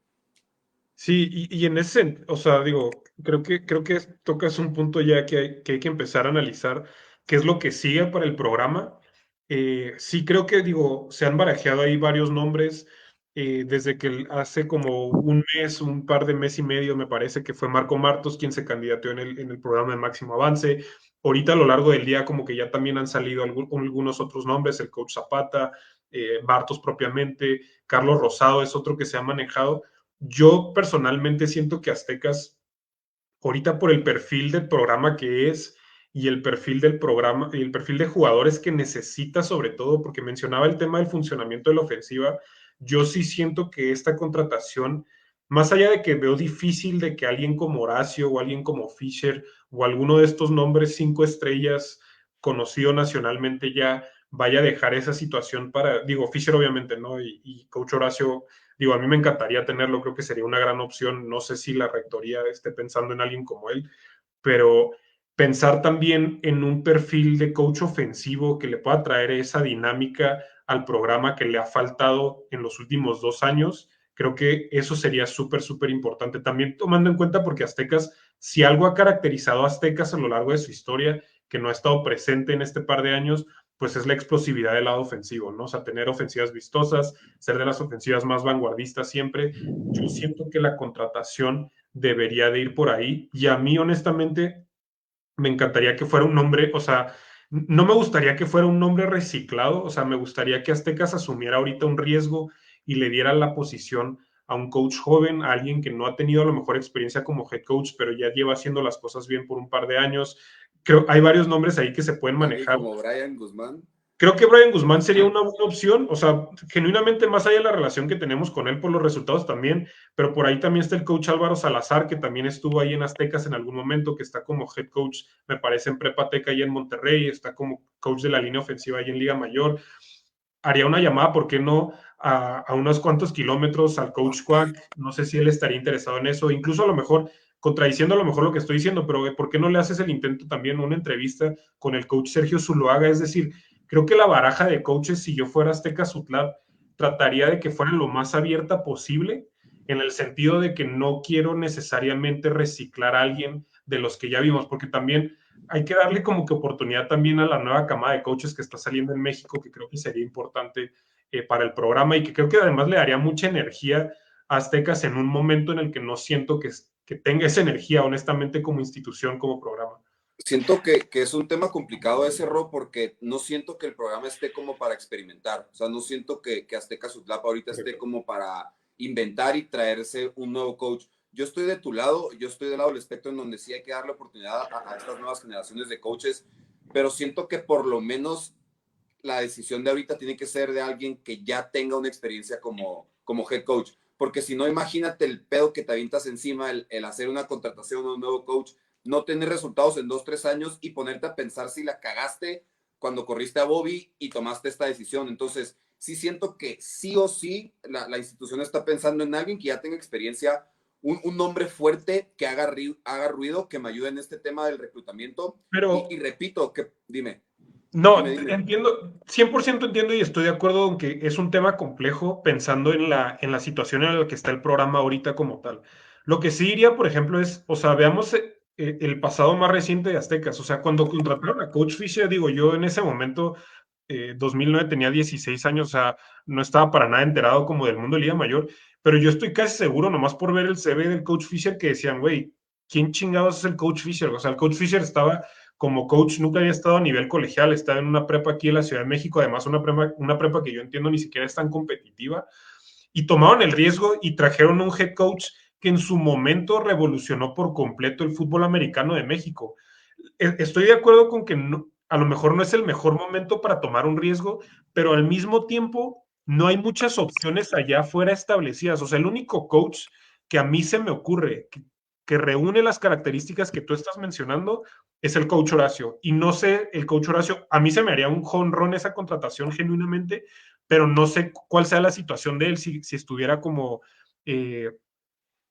Sí, y en ese, o sea, digo, creo que tocas un punto ya que hay que empezar a analizar qué es lo que sigue para el programa. Sí, creo que, digo, se han barajeado ahí varios nombres, desde que hace como un mes, un par de mes y medio, me parece que fue Marco Martos quien se candidateó en el programa de máximo avance. Ahorita a lo largo del día como que ya también han salido algunos otros nombres, el coach Zapata, Martos propiamente, Carlos Rosado es otro que se ha manejado. Yo personalmente siento que Aztecas, ahorita por el perfil del programa que es y el perfil del programa y el perfil de jugadores que necesita, sobre todo, porque mencionaba el tema del funcionamiento de la ofensiva, yo sí siento que esta contratación, más allá de que veo difícil de que alguien como Horacio o alguien como Fisher o alguno de estos nombres 5 estrellas conocido nacionalmente ya vaya a dejar esa situación para, digo, Fisher obviamente, ¿no? Y Coach Horacio, digo, a mí me encantaría tenerlo, creo que sería una gran opción. No sé si la rectoría esté pensando en alguien como él, pero pensar también en un perfil de coach ofensivo que le pueda traer esa dinámica al programa que le ha faltado en los últimos 2 años, creo que eso sería súper, súper importante. También tomando en cuenta porque Aztecas, si algo ha caracterizado a Aztecas a lo largo de su historia, que no ha estado presente en este par de años, pues es la explosividad del lado ofensivo, ¿no? O sea, tener ofensivas vistosas, ser de las ofensivas más vanguardistas siempre. Yo siento que la contratación debería de ir por ahí y a mí honestamente me encantaría que fuera un nombre, o sea, no me gustaría que fuera un nombre reciclado, o sea, me gustaría que Aztecas asumiera ahorita un riesgo y le diera la posición a un coach joven, a alguien que no ha tenido a lo mejor experiencia como head coach, pero ya lleva haciendo las cosas bien por un par de años. Creo hay varios nombres ahí que se pueden Alguien manejar. como Brian Guzmán. Creo que Brian Guzmán sería una buena opción, o sea, genuinamente más allá de la relación que tenemos con él por los resultados también, pero por ahí también está el coach Álvaro Salazar, que también estuvo ahí en Aztecas en algún momento, que está como head coach, me parece, en Prepa Teca ahí en Monterrey, está como coach de la línea ofensiva ahí en Liga Mayor. Haría una llamada, ¿por qué no? A unos cuantos kilómetros al coach Quack, no sé si él estaría interesado en eso, incluso a lo mejor contradiciendo a lo mejor lo que estoy diciendo, pero ¿por qué no le haces el intento también, una entrevista con el coach Sergio Zuluaga? Es decir, creo que la baraja de coaches, si yo fuera Azteca Sutlab, trataría de que fuera lo más abierta posible, en el sentido de que no quiero necesariamente reciclar a alguien de los que ya vimos, porque también hay que darle como que oportunidad también a la nueva camada de coaches que está saliendo en México, que creo que sería importante para el programa y que creo que además le daría mucha energía a Aztecas en un momento en el que no siento que tenga esa energía, honestamente, como institución, como programa. Siento que es un tema complicado ese, Ro, porque no siento que el programa esté como para experimentar. O sea, no siento que Azteca Sutlapa ahorita esté como para inventar y traerse un nuevo coach. Yo estoy de tu lado, yo estoy del lado del espectro en donde sí hay que darle oportunidad a estas nuevas generaciones de coaches, pero siento que por lo menos la decisión de ahorita tiene que ser de alguien que ya tenga una experiencia como head coach. Porque si no, imagínate el pedo que te avientas encima, el hacer una contratación de un nuevo coach, no tener resultados en 2, 3 años y ponerte a pensar si la cagaste cuando corriste a Bobby y tomaste esta decisión. Entonces, sí siento que sí o sí la institución está pensando en alguien que ya tenga experiencia, un nombre fuerte que haga ruido, que me ayude en este tema del reclutamiento. Pero Y repito, que dime. no, Dime. entiendo, 100% entiendo y estoy de acuerdo en que es un tema complejo pensando en la situación en la que está el programa ahorita como tal. Lo que sí diría, por ejemplo, es, o sea, veamos el pasado más reciente de Aztecas. O sea, cuando contrataron a Coach Fisher, digo, yo en ese momento, 2009, tenía 16 años, o sea, no estaba para nada enterado como del mundo de Liga Mayor, pero yo estoy casi seguro, nomás por ver el CV del Coach Fisher, que decían, güey, ¿quién chingados es el Coach Fisher? O sea, el Coach Fisher estaba como coach, nunca había estado a nivel colegial, estaba en una prepa aquí en la Ciudad de México, además una prepa que yo entiendo ni siquiera es tan competitiva, y tomaron el riesgo y trajeron un head coach que en su momento revolucionó por completo el fútbol americano de México. Estoy de acuerdo con que no, a lo mejor no es el mejor momento para tomar un riesgo, pero al mismo tiempo no hay muchas opciones allá afuera establecidas. O sea, el único coach que a mí se me ocurre que reúne las características que tú estás mencionando es el coach Horacio. Y no sé, el coach Horacio, a mí se me haría un jonrón esa contratación genuinamente, pero no sé cuál sea la situación de él, si estuviera como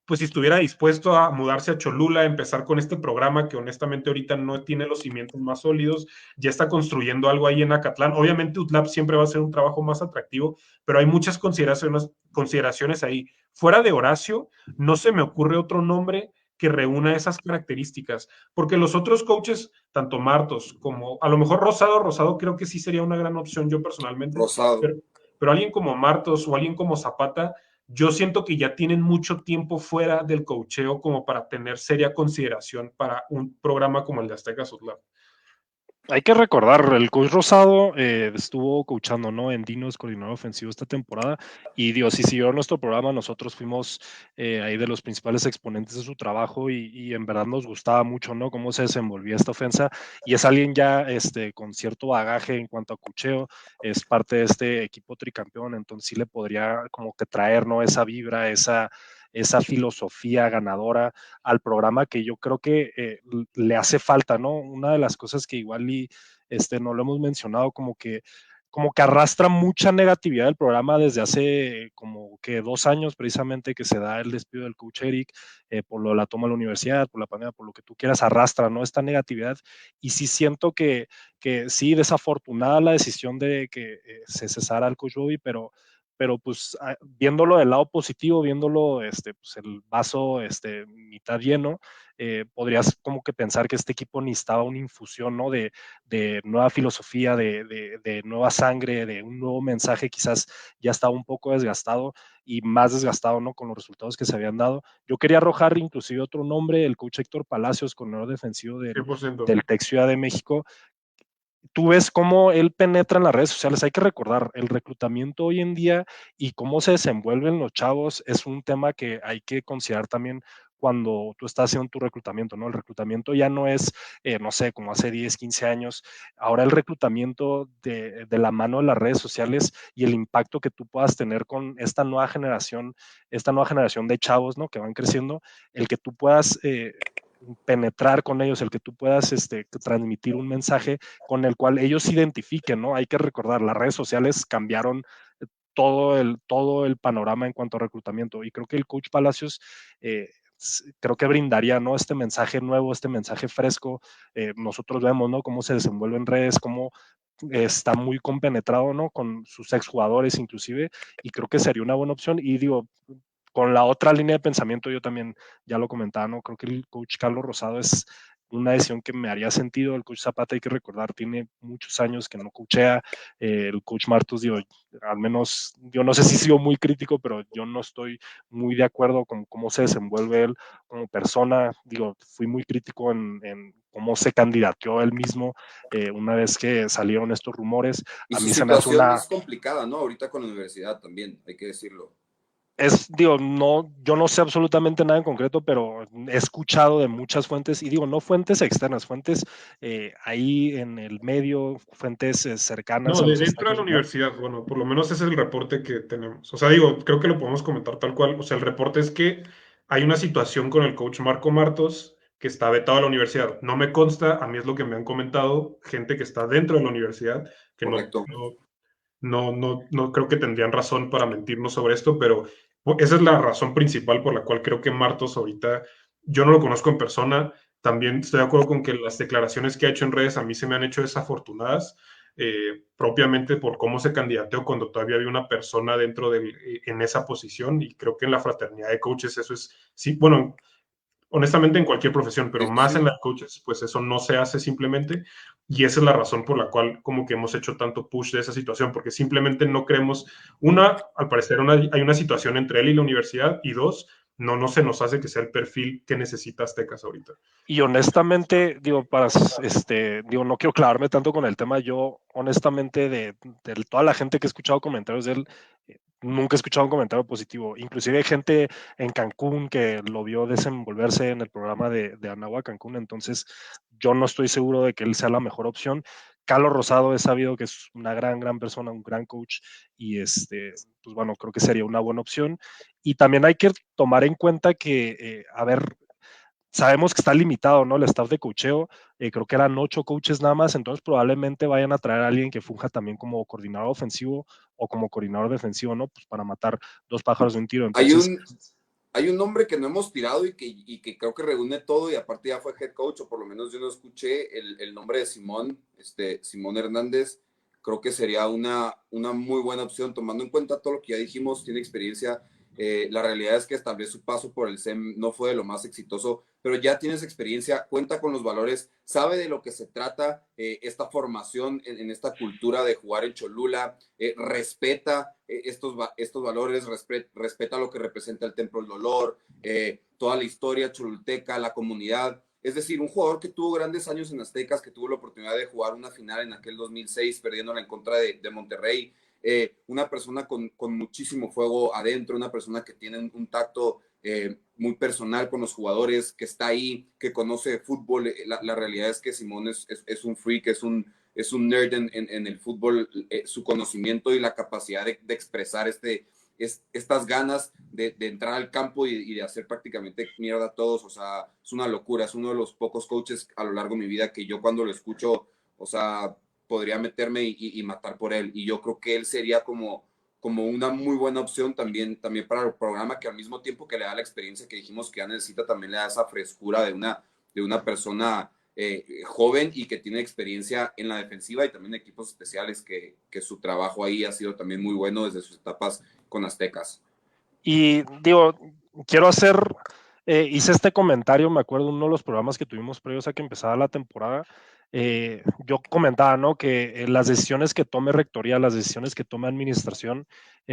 pues si estuviera dispuesto a mudarse a Cholula, a empezar con este programa que honestamente ahorita no tiene los cimientos más sólidos, ya está construyendo algo ahí en Acatlán. Obviamente UTLAP siempre va a ser un trabajo más atractivo, pero hay muchas consideraciones ahí. Fuera de Horacio, no se me ocurre otro nombre que reúna esas características, porque los otros coaches, tanto Martos como a lo mejor Rosado creo que sí sería una gran opción yo personalmente, Rosado. pero alguien como Martos o alguien como Zapata, yo siento que ya tienen mucho tiempo fuera del coacheo como para tener seria consideración para un programa como el de Azteca Sutlab. Hay que recordar, el coach Rosado estuvo coachando, ¿no? En Dinos, coordinador ofensivo esta temporada. Y Dios, si siguió nuestro programa, nosotros fuimos ahí de los principales exponentes de su trabajo y en verdad nos gustaba mucho, ¿no? Cómo se desenvolvía esta ofensa. Y es alguien ya con cierto bagaje en cuanto a coacheo, es parte de este equipo tricampeón, entonces sí le podría como que traer, ¿no? Esa vibra, esa filosofía ganadora al programa que yo creo que le hace falta, ¿no? Una de las cosas que igual no lo hemos mencionado, como que arrastra mucha negatividad del programa desde hace como que 2 años precisamente que se da el despido del coach Eric, por lo de la toma de la universidad, por la pandemia, por lo que tú quieras, arrastra, ¿no? Esta negatividad y sí siento que sí, desafortunada la decisión de que se cesara el coach Bobby, pero pues viéndolo del lado positivo, viéndolo pues el vaso mitad lleno, podrías como que pensar que este equipo necesitaba una infusión, ¿no? De nueva filosofía, de nueva sangre, de un nuevo mensaje, quizás ya estaba un poco desgastado y más desgastado, ¿no? Con los resultados que se habían dado. Yo quería arrojar inclusive otro nombre, el coach Héctor Palacios, coordinador defensivo 100%. del Tec Ciudad de México. Tú ves cómo él penetra en las redes sociales. Hay que recordar, el reclutamiento hoy en día y cómo se desenvuelven los chavos es un tema que hay que considerar también cuando tú estás haciendo tu reclutamiento, ¿no? El reclutamiento ya no es, no sé, como hace 10, 15 años. Ahora el reclutamiento de la mano de las redes sociales y el impacto que tú puedas tener con esta nueva generación de chavos, ¿no? Que van creciendo, el que tú puedas penetrar con ellos, el que tú puedas transmitir un mensaje con el cual ellos se identifiquen, ¿no? Hay que recordar, las redes sociales cambiaron todo el panorama en cuanto a reclutamiento y creo que el coach Palacios creo que brindaría, ¿no? Este mensaje nuevo, este mensaje fresco. Nosotros vemos, ¿no? Cómo se desenvuelve en redes, cómo está muy compenetrado, ¿no? Con sus exjugadores inclusive y creo que sería una buena opción y digo, con la otra línea de pensamiento, yo también ya lo comentaba, ¿no? Creo que el coach Carlos Rosado es una decisión que me haría sentido. El coach Zapata, hay que recordar, tiene muchos años que no coachea. El coach Martos, digo, al menos, yo no sé si sigo muy crítico, pero yo no estoy muy de acuerdo con cómo se desenvuelve él como persona. Digo, fui muy crítico en cómo se candidateó él mismo una vez que salieron estos rumores. Y A su mí se me hace situación una, es complicada, ¿no? Ahorita con la universidad también, hay que decirlo. digo, no, yo no sé absolutamente nada en concreto, pero he escuchado de muchas fuentes, y digo, no fuentes externas, fuentes ahí en el medio, fuentes cercanas No, a de los dentro de Aztecas. la universidad, bueno, por lo menos ese es el reporte que tenemos. O sea, digo, creo que lo podemos comentar tal cual. O sea, el reporte es que hay una situación con el coach Marco Martos que está vetado a la universidad. No me consta, a mí es lo que me han comentado gente que está dentro de la universidad, que Correcto. no creo que tendrían razón para mentirnos sobre esto, pero esa es la razón principal por la cual creo que Martos ahorita, yo no lo conozco en persona, también estoy de acuerdo con que las declaraciones que ha hecho en redes a mí se me han hecho desafortunadas, propiamente por cómo se candidateó cuando todavía había una persona en esa posición, y creo que en la fraternidad de coaches eso es, sí, bueno, honestamente en cualquier profesión, pero Sí, más en sí. las coaches, pues eso no se hace simplemente, y esa es la razón por la cual como que hemos hecho tanto push de esa situación, porque simplemente no creemos, al parecer hay una situación entre él y la universidad, y dos, no se nos hace que sea el perfil que necesita Aztecas ahorita. Y honestamente, digo, digo, no quiero clavarme tanto con el tema. Yo, honestamente, de toda la gente que he escuchado comentarios de él, nunca he escuchado un comentario positivo. Inclusive hay gente en Cancún que lo vio desenvolverse en el programa de Anagua Cancún. Entonces, yo no estoy seguro de que él sea la mejor opción. Carlos Rosado he sabido que es una gran persona, un gran coach y pues bueno, creo que sería una buena opción. Y también hay que tomar en cuenta que, a ver, sabemos que está limitado, ¿no? El staff de coacheo, creo que eran 8 coaches nada más, entonces probablemente vayan a traer a alguien que funja también como coordinador ofensivo o como coordinador defensivo, ¿no? Pues para matar 2 pájaros de un tiro. Hay Entonces, un, hay un nombre que no hemos tirado y que creo que reúne todo, y aparte ya fue head coach, o por lo menos yo no escuché el nombre de Simón Hernández. Creo que sería una muy buena opción, tomando en cuenta todo lo que ya dijimos. Tiene experiencia. La realidad es que tal vez su paso por el SEM no fue de lo más exitoso, pero ya tienes experiencia, cuenta con los valores, sabe de lo que se trata esta formación en esta cultura de jugar en Cholula, respeta estos valores, respeta lo que representa el Templo del Dolor, toda la historia cholulteca, la comunidad. Es decir, un jugador que tuvo grandes años en Aztecas, que tuvo la oportunidad de jugar una final en aquel 2006, perdiéndola en contra de Monterrey. Una persona con muchísimo fuego adentro, una persona que tiene un tacto muy personal con los jugadores, que está ahí, que conoce fútbol. La realidad es que Simón es un freak, es un nerd en el fútbol. Su conocimiento y la capacidad de expresar estas ganas de entrar al campo y de hacer prácticamente mierda a todos, o sea, es una locura. Es uno de los pocos coaches a lo largo de mi vida que yo, cuando lo escucho, o sea, podría meterme y matar por él, y yo creo que él sería como una muy buena opción también para el programa, que al mismo tiempo que le da la experiencia que dijimos que ya necesita, también le da esa frescura de una persona joven y que tiene experiencia en la defensiva y también en equipos especiales, que su trabajo ahí ha sido también muy bueno desde sus etapas con Aztecas. Y digo, quiero hacer, hice este comentario, me acuerdo, en uno de los programas que tuvimos previos a que empezara la temporada. Yo comentaba, ¿no?, que las decisiones que tome rectoría, las decisiones que tome administración,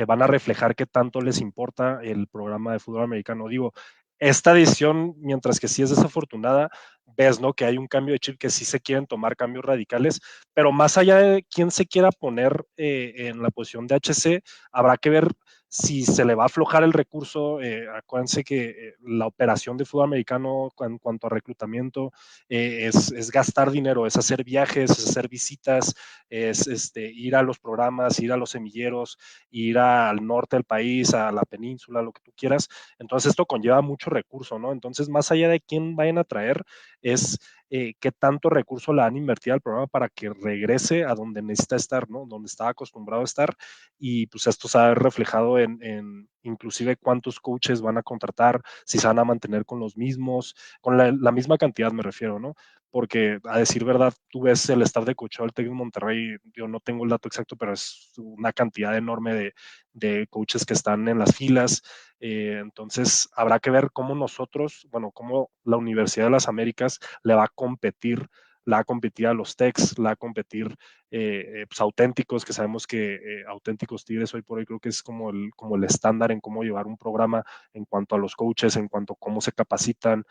van a reflejar qué tanto les importa el programa de fútbol americano. Digo, esta decisión, mientras que sí es desafortunada, ves, ¿no?, que hay un cambio de chip, que sí se quieren tomar cambios radicales, pero más allá de quién se quiera poner en la posición de HC, habrá que ver si se le va a aflojar el recurso. Acuérdense que la operación de fútbol americano en cuanto a reclutamiento es gastar dinero, es hacer viajes, es hacer visitas, es ir a los programas, ir a los semilleros, ir al norte del país, a la península, lo que tú quieras. Entonces esto conlleva mucho recurso, ¿no? Entonces, más allá de quién vayan a traer, es qué tanto recurso le han invertido al programa para que regrese a donde necesita estar, ¿no?, donde estaba acostumbrado a estar. Y pues esto se ha reflejado en inclusive cuántos coaches van a contratar, si se van a mantener con los mismos, con la misma cantidad, me refiero, ¿no? Porque, a decir verdad, tú ves el staff de coacheo del TEC de Monterrey, yo no tengo el dato exacto, pero es una cantidad enorme de coaches que están en las filas. Entonces, habrá que ver cómo nosotros, bueno, cómo la Universidad de las Américas le va a competir, la va a competir a los Techs, la va a competir pues, auténticos, que sabemos que auténticos Tigres hoy por hoy creo que es como el estándar en cómo llevar un programa en cuanto a los coaches, en cuanto a cómo se capacitan,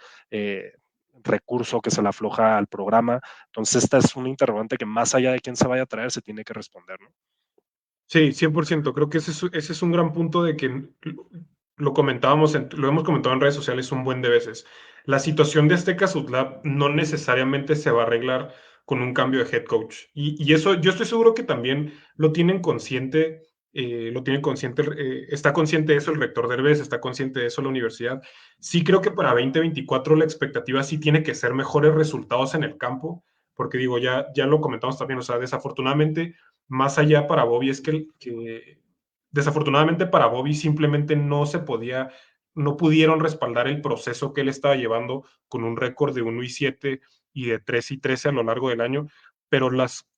recurso que se le afloja al programa. Entonces, esta es una interrogante que, más allá de quién se vaya a traer, se tiene que responder, ¿no? Sí, 100%. Creo que ese es un gran punto de que lo comentábamos, lo hemos comentado en redes sociales un buen de veces. La situación de Azteca Lab no necesariamente se va a arreglar con un cambio de head coach. Y eso yo estoy seguro que también lo tienen consciente, está consciente de eso el rector Derbez, está consciente de eso la universidad. Sí creo que para 2024 la expectativa sí tiene que ser mejores resultados en el campo, porque digo, ya lo comentamos también, o sea, desafortunadamente, más allá para Bobby es que desafortunadamente para Bobby simplemente no pudieron respaldar el proceso que él estaba llevando con un récord de 1-7 y de 3-13 a lo largo del año, pero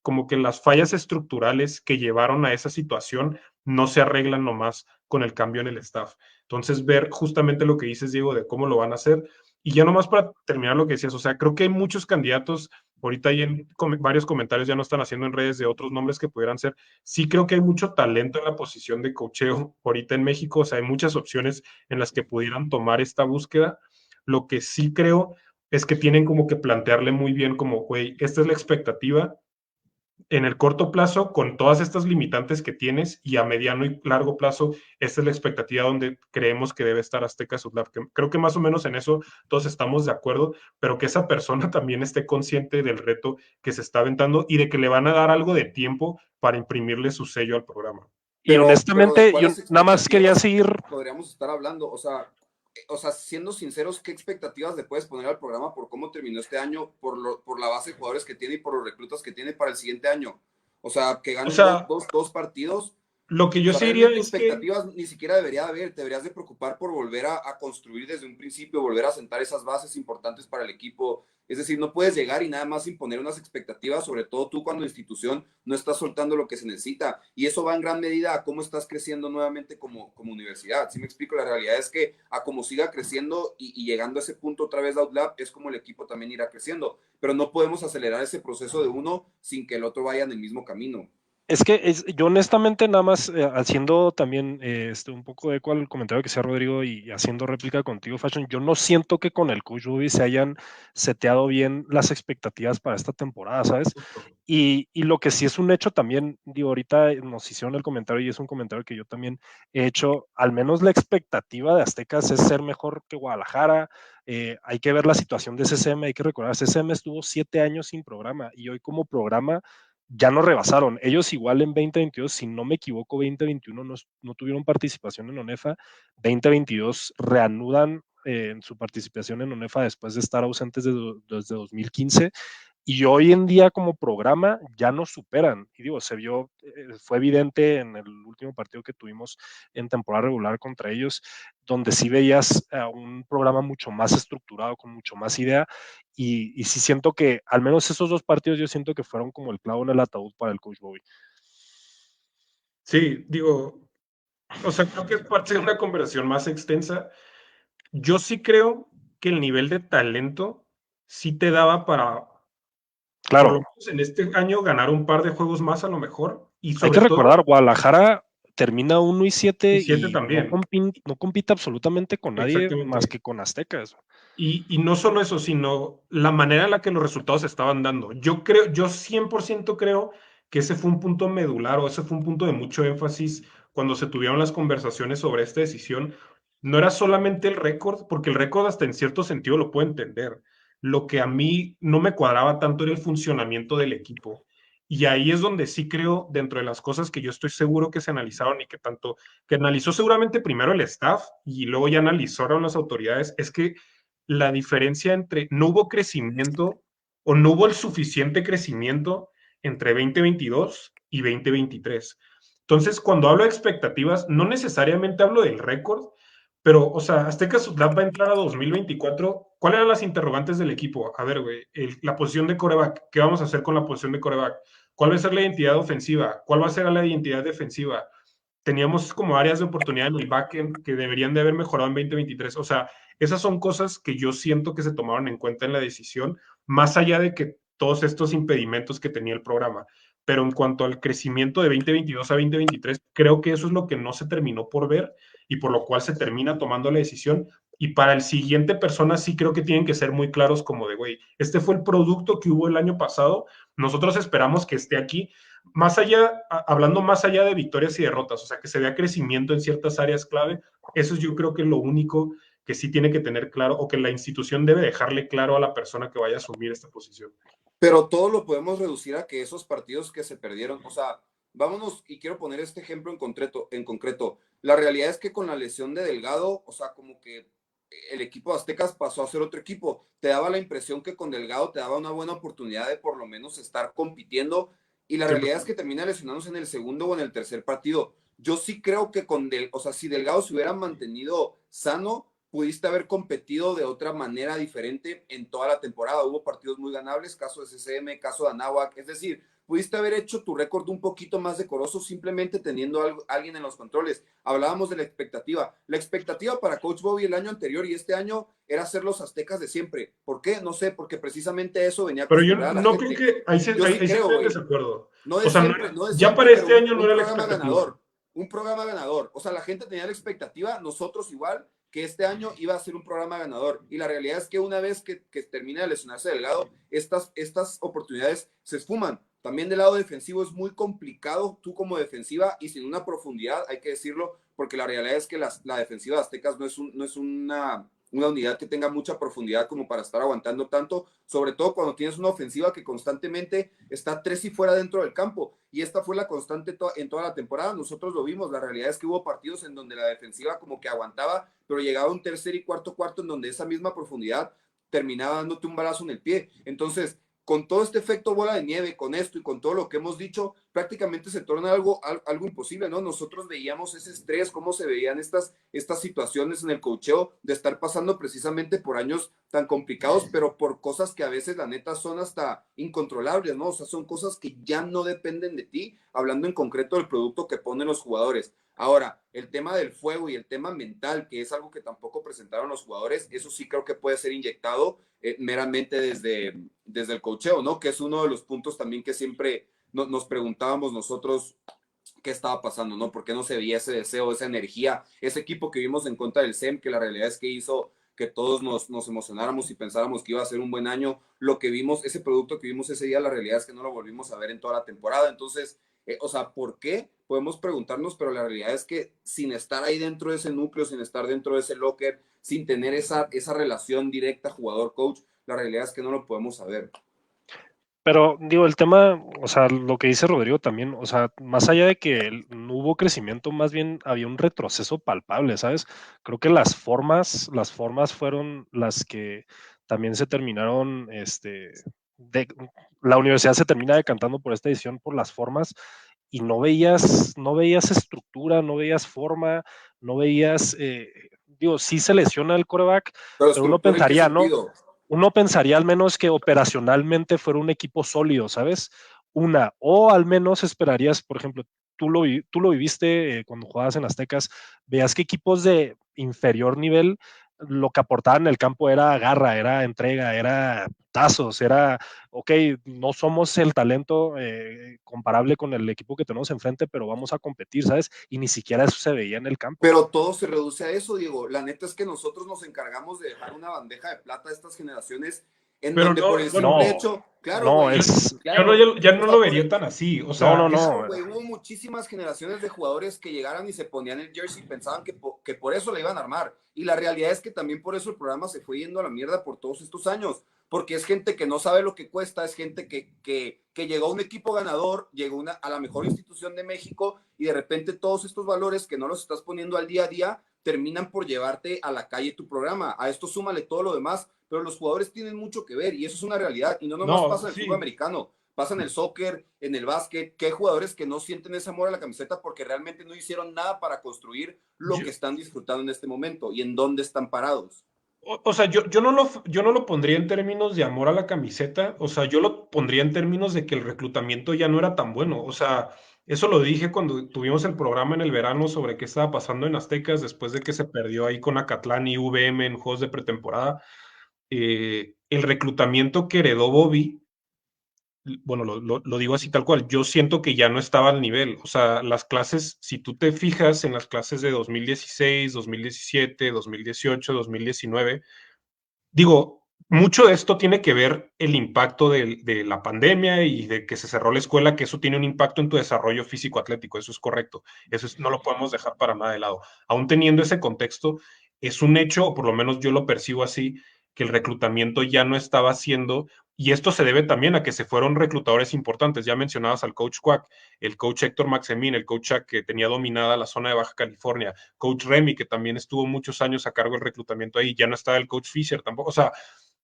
como que las fallas estructurales que llevaron a esa situación no se arreglan nomás con el cambio en el staff. Entonces, ver justamente lo que dices, Diego, de cómo lo van a hacer. Y ya nomás para terminar lo que decías, o sea, creo que hay muchos candidatos, ahorita hay varios comentarios ya no están haciendo en redes de otros nombres que pudieran ser. Sí creo que hay mucho talento en la posición de coacheo ahorita en México, o sea, hay muchas opciones en las que pudieran tomar esta búsqueda. Lo que sí creo es que tienen como que plantearle muy bien como, güey, esta es la expectativa en el corto plazo con todas estas limitantes que tienes, y a mediano y largo plazo esta es la expectativa donde creemos que debe estar Azteca Sublab. Creo que más o menos en eso todos estamos de acuerdo, pero que esa persona también esté consciente del reto que se está aventando y de que le van a dar algo de tiempo para imprimirle su sello al programa. Y Pero ¿de honestamente, yo cuáles nada más quería expectativas seguir. podríamos estar hablando? O sea, siendo sinceros, ¿qué expectativas le puedes poner al programa por cómo terminó este año, por la base de jugadores que tiene y por los reclutas que tiene para el siguiente año? O sea, que O ganen sea, dos partidos, Lo que O yo sea, sí diría realmente es que expectativas ni siquiera debería haber, te deberías de preocupar por volver a construir desde un principio, volver a sentar esas bases importantes para el equipo. Es decir, no puedes llegar y nada más imponer unas expectativas, sobre todo tú cuando la institución no estás soltando lo que se necesita. Y eso va en gran medida a cómo estás creciendo nuevamente como universidad. ¿Sí me explico? La realidad es que a cómo siga creciendo y llegando a ese punto otra vez de Outlap, es como el equipo también irá creciendo. Pero no podemos acelerar ese proceso de uno sin que el otro vaya en el mismo camino. Es que yo honestamente nada más haciendo también un poco de eco al comentario que hacía Rodrigo y haciendo réplica contigo, Fashion, yo no siento que con el coach Ruby se hayan seteado bien las expectativas para esta temporada, ¿sabes? Y lo que sí es un hecho también, digo, ahorita nos hicieron el comentario y es un comentario que yo también he hecho, al menos la expectativa de Aztecas es ser mejor que Guadalajara. Hay que ver la situación de CCM, hay que recordar, CCM estuvo 7 años sin programa y hoy como programa ya no rebasaron. Ellos igual en 2022, si no me equivoco, 2021 no tuvieron participación en ONEFA, 2022 reanudan en su participación en ONEFA después de estar ausentes desde 2015 y hoy en día como programa ya nos superan. Y digo, se vio, fue evidente en el último partido que tuvimos en temporada regular contra ellos, donde sí veías un programa mucho más estructurado, con mucho más idea. Y sí siento que, al menos esos dos partidos, yo siento que fueron como el clavo en el ataúd para el coach Bobby. sí, digo, o sea, creo que es parte de una conversación más extensa. Yo sí creo que el nivel de talento sí te daba para, por lo Claro, menos en este año, ganar un par de juegos más a lo mejor. Y hay sobre que todo, recordar, Guadalajara termina 1-7 y siete y no, también. no compite absolutamente con nadie más Exactamente. que con Aztecas. Y no solo eso, sino la manera en la que los resultados se estaban dando. Yo creo, yo 100% creo que ese fue un punto medular o ese fue un punto de mucho énfasis cuando se tuvieron las conversaciones sobre esta decisión. No era solamente el récord, porque el récord hasta en cierto sentido lo puedo entender. Lo que a mí no me cuadraba tanto era el funcionamiento del equipo. Y ahí es donde sí creo, dentro de las cosas que yo estoy seguro que se analizaron y que tanto, que analizó seguramente primero el staff y luego ya analizaron las autoridades, es que la diferencia entre no hubo crecimiento o no hubo el suficiente crecimiento entre 2022 y 2023. Entonces, cuando hablo de expectativas, no necesariamente hablo del récord, pero, o sea, Azteca Sublab va a entrar a 2024. ¿Cuáles eran las interrogantes del equipo? A ver, güey, la posición de coreback. ¿Qué vamos a hacer con la posición de coreback? ¿Cuál va a ser la identidad ofensiva? ¿Cuál va a ser la identidad defensiva? Teníamos como áreas de oportunidad en el backend que deberían de haber mejorado en 2023. O sea, esas son cosas que yo siento que se tomaron en cuenta en la decisión, más allá de que todos estos impedimentos que tenía el programa. Pero en cuanto al crecimiento de 2022 a 2023, creo que eso es lo que no se terminó por ver y por lo cual se termina tomando la decisión. Y para el siguiente persona sí creo que tienen que ser muy claros como de, güey, este fue el producto que hubo el año pasado, nosotros esperamos que esté aquí, más allá, hablando más allá de victorias y derrotas, o sea, que se vea crecimiento en ciertas áreas clave, eso yo creo que es lo único que sí tiene que tener claro o que la institución debe dejarle claro a la persona que vaya a asumir esta posición. Pero todo lo podemos reducir a que esos partidos que se perdieron, o sea, vámonos, y quiero poner este ejemplo en concreto. La realidad es que con la lesión de Delgado, o sea, como que el equipo de Aztecas pasó a ser otro equipo. Te daba la impresión que con Delgado te daba una buena oportunidad de por lo menos estar compitiendo, y la realidad es que termina lesionándose en el segundo o en el tercer partido. Yo sí creo que o sea, si Delgado se hubiera mantenido sano, pudiste haber competido de otra manera diferente en toda la temporada. Hubo partidos muy ganables, caso de CCM, caso de Anáhuac, es decir, pudiste haber hecho tu récord un poquito más decoroso simplemente teniendo alguien en los controles. Hablábamos de la expectativa. La expectativa para Coach Bobby el año anterior y este año era ser los aztecas de siempre. ¿Por qué? No sé, porque precisamente eso venía a Pero yo acostumbrar a la no creo gente. que, Yo sí ahí sí creo, estoy en güey. desacuerdo. No O de sea, no siempre, era, no de ya siempre, para pero este año no un era la programa expectativa. ganador. Un programa ganador. O sea, la gente tenía la expectativa, nosotros igual, que este año iba a ser un programa ganador. Y la realidad es que una vez que termina de lesionarse Delgado, estas oportunidades se esfuman. También del lado defensivo es muy complicado, tú como defensiva y sin una profundidad, hay que decirlo, porque la realidad es que la defensiva de Aztecas no es una unidad que tenga mucha profundidad como para estar aguantando tanto, sobre todo cuando tienes una ofensiva que constantemente está 3 y fuera dentro del campo. Y esta fue la constante en toda la temporada. Nosotros lo vimos. La realidad es que hubo partidos en donde la defensiva como que aguantaba, pero llegaba un tercer y cuarto cuarto en donde esa misma profundidad terminaba dándote un balazo en el pie. Entonces, con todo este efecto bola de nieve, con esto y con todo lo que hemos dicho, prácticamente se torna algo imposible, ¿no? Nosotros veíamos ese estrés, cómo se veían estas situaciones en el coacheo de estar pasando precisamente por años tan complicados, pero por cosas que a veces la neta son hasta incontrolables, ¿no? O sea, son cosas que ya no dependen de ti, hablando en concreto del producto que ponen los jugadores. Ahora, el tema del fuego y el tema mental, que es algo que tampoco presentaron los jugadores, eso sí creo que puede ser inyectado meramente desde el coacheo, ¿no? Que es uno de los puntos también que siempre nos preguntábamos nosotros qué estaba pasando, ¿no? ¿Por qué no se veía ese deseo, esa energía, ese equipo que vimos en contra del SEM, que la realidad es que hizo que todos nos emocionáramos y pensáramos que iba a ser un buen año? Lo que vimos, ese producto que vimos ese día, la realidad es que no lo volvimos a ver en toda la temporada. Entonces, o sea, ¿por qué? Podemos preguntarnos, pero la realidad es que sin estar ahí dentro de ese núcleo, sin estar dentro de ese locker, sin tener esa relación directa jugador-coach, la realidad es que no lo podemos saber. Pero digo, el tema, o sea, lo que dice Rodrigo también, o sea, más allá de que no hubo crecimiento, más bien había un retroceso palpable, ¿sabes? Creo que las formas fueron las que también se terminaron, la universidad se termina decantando por esta edición por las formas y no veías estructura, no veías forma, no veías, digo, sí se lesiona el quarterback, Pero pero uno estructura, ¿en qué pensaría, ¿no? sentido? Uno pensaría al menos que operacionalmente fuera un equipo sólido, ¿sabes? O al menos esperarías, por ejemplo, tú lo viviste cuando jugabas en Aztecas, veías que equipos de inferior nivel lo que aportaban en el campo era garra, era entrega, era tazos, era, ok, no somos el talento comparable con el equipo que tenemos enfrente, pero vamos a competir, ¿sabes? Y ni siquiera eso se veía en el campo. Pero todo se reduce a eso, Diego. La neta es que nosotros nos encargamos de dejar una bandeja de plata a estas generaciones en Pero donde no, por el bueno, simple No, hecho, claro, no, güey, es, yo no, claro. ya O no sea, lo vería tan así. O no, sea, no, claro, no. güey, hubo muchísimas generaciones de jugadores que llegaran y se ponían el jersey y pensaban que por eso le iban a armar. Y la realidad es que también por eso el programa se fue yendo a la mierda por todos estos años. Porque es gente que no sabe lo que cuesta, es gente que llegó a un equipo ganador, llegó a la mejor institución de México y de repente todos estos valores que no los estás poniendo al día a día terminan por llevarte a la calle tu programa. A esto súmale todo lo demás, pero los jugadores tienen mucho que ver y eso es una realidad. Y no nomás no, pasa en el fútbol sí. americano, pasa en el soccer, en el básquet, que hay jugadores que no sienten ese amor a la camiseta porque realmente no hicieron nada para construir lo Yo, que están disfrutando en este momento y en dónde están parados. o sea, yo no lo pondría en términos de amor a la camiseta, o sea, yo lo pondría en términos de que el reclutamiento ya no era tan bueno, o sea, eso lo dije cuando tuvimos el programa en el verano sobre qué estaba pasando en Aztecas después de que se perdió ahí con Acatlán y VM en juegos de pretemporada. El reclutamiento que heredó Bobby, bueno, lo digo así tal cual, yo siento que ya no estaba al nivel. O sea, las clases, si tú te fijas en las clases de 2016, 2017, 2018, 2019, digo, mucho de esto tiene que ver el impacto de la pandemia y de que se cerró la escuela, que eso tiene un impacto en tu desarrollo físico-atlético, eso es correcto, no lo podemos dejar para nada de lado. Aún teniendo ese contexto, es un hecho, o por lo menos yo lo percibo así, que el reclutamiento ya no estaba siendo, y esto se debe también a que se fueron reclutadores importantes, ya mencionabas al coach Quack, el coach Héctor Maxemín, el coach que tenía dominada la zona de Baja California, coach Remy, que también estuvo muchos años a cargo del reclutamiento ahí, ya no estaba el coach Fisher tampoco, o sea,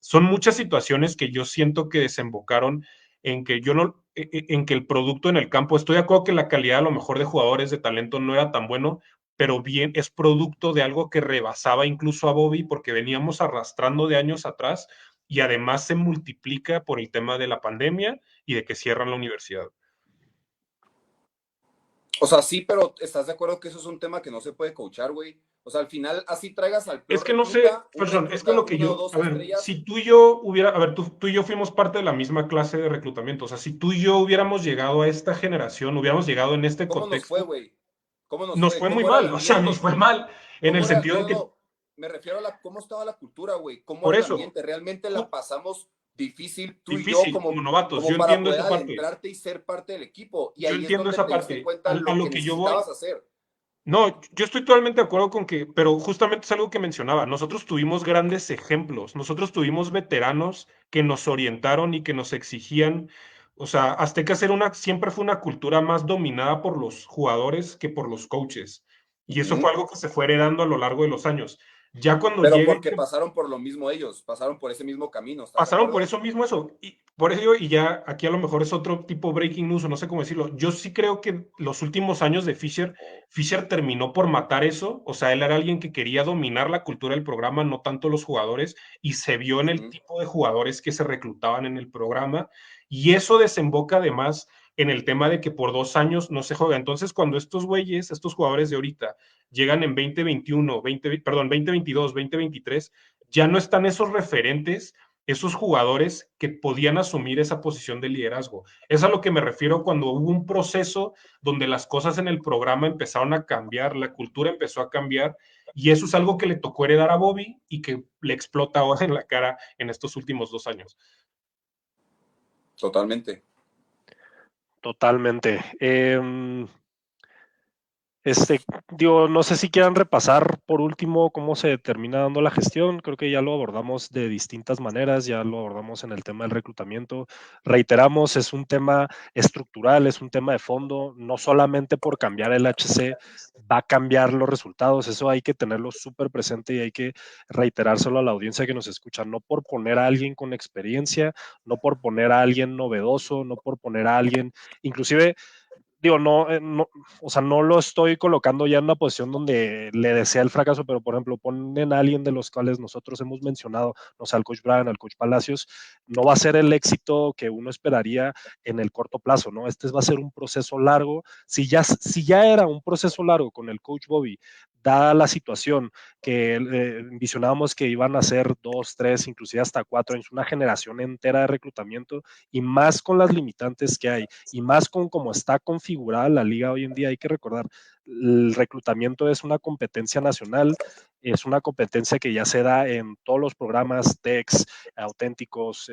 son muchas situaciones que yo siento que desembocaron en que yo no, en que el producto en el campo, estoy de acuerdo que la calidad a lo mejor de jugadores de talento no era tan bueno, pero bien es producto de algo que rebasaba incluso a Bobby porque veníamos arrastrando de años atrás y además se multiplica por el tema de la pandemia y de que cierran la universidad. O sea, sí, pero ¿estás de acuerdo que eso es un tema que no se puede coachar, güey? O sea, al final, así traigas al Es peor que no sé, recluta, un perdón, es que recluta lo que una o yo, dos a ver, estrellas. si tú y yo hubiera, a ver, tú y yo fuimos parte de la misma clase de reclutamiento, o sea, si tú y yo hubiéramos llegado a esta generación, hubiéramos llegado en este ¿Cómo nos fue, contexto, güey? ¿Cómo nos nos fue? fue muy ¿Cómo era el mal, o sea, nos ambiente? fue mal en el ¿Cómo era? sentido No, de no, que, no. Me refiero a cómo estaba la cultura, güey. ¿Cómo por era el eso, ambiente? Realmente la pasamos difícil tú y yo difícil, como como, novatos, yo como para entiendo poder esa parte, adentrarte y ser parte del equipo. Y yo ahí es entiendo donde esa te diste parte, cuenta a lo lo que que yo voy. necesitabas hacer. No, yo estoy totalmente de acuerdo con que, pero justamente es algo que mencionaba, nosotros tuvimos grandes ejemplos, nosotros tuvimos veteranos que nos orientaron y que nos exigían, o sea, Aztecas siempre fue una cultura más dominada por los jugadores que por los coaches, y eso fue algo que se fue heredando a lo largo de los años. Ya cuando Pero llegue, porque pasaron por lo mismo ellos, pasaron por ese mismo camino, ¿estás de pasaron por acuerdo? eso mismo eso. Y por ello, y ya aquí a lo mejor es otro tipo breaking news, o no sé cómo decirlo. Yo sí creo que los últimos años de Fisher terminó por matar eso. O sea, él era alguien que quería dominar la cultura del programa, no tanto los jugadores, y se vio en el tipo de jugadores que se reclutaban en el programa. Y eso desemboca además en el tema de que por 2 años no se juega. Entonces, cuando estos güeyes, estos jugadores de ahorita, llegan en 2021, 2022, 2023, ya no están esos referentes, esos jugadores que podían asumir esa posición de liderazgo. Es a lo que me refiero cuando hubo un proceso donde las cosas en el programa empezaron a cambiar, la cultura empezó a cambiar, y eso es algo que le tocó heredar a Bobby y que le explota ahora en la cara en estos últimos 2 años. Totalmente. Totalmente. Digo, no sé si quieran repasar por último cómo se termina dando la gestión. Creo que ya lo abordamos de distintas maneras, ya lo abordamos en el tema del reclutamiento. Reiteramos, es un tema estructural, es un tema de fondo, no solamente por cambiar el HC va a cambiar los resultados, eso hay que tenerlo súper presente y hay que reiterárselo a la audiencia que nos escucha, no por poner a alguien con experiencia, no por poner a alguien novedoso, no por poner a alguien, inclusive digo, no, o sea, no lo estoy colocando ya en una posición donde le desea el fracaso, pero por ejemplo, ponen a alguien de los cuales nosotros hemos mencionado, no sé, al coach Brian, al coach Palacios, no va a ser el éxito que uno esperaría en el corto plazo, ¿no? Este va a ser un proceso largo. Si ya era un proceso largo con el coach Bobby, dada la situación que visionábamos que iban a ser 2, 3, inclusive hasta 4 años, una generación entera de reclutamiento y más con las limitantes que hay y más con cómo está configurada la liga hoy en día, hay que recordar, el reclutamiento es una competencia nacional, es una competencia que ya se da en todos los programas, TEX, auténticos,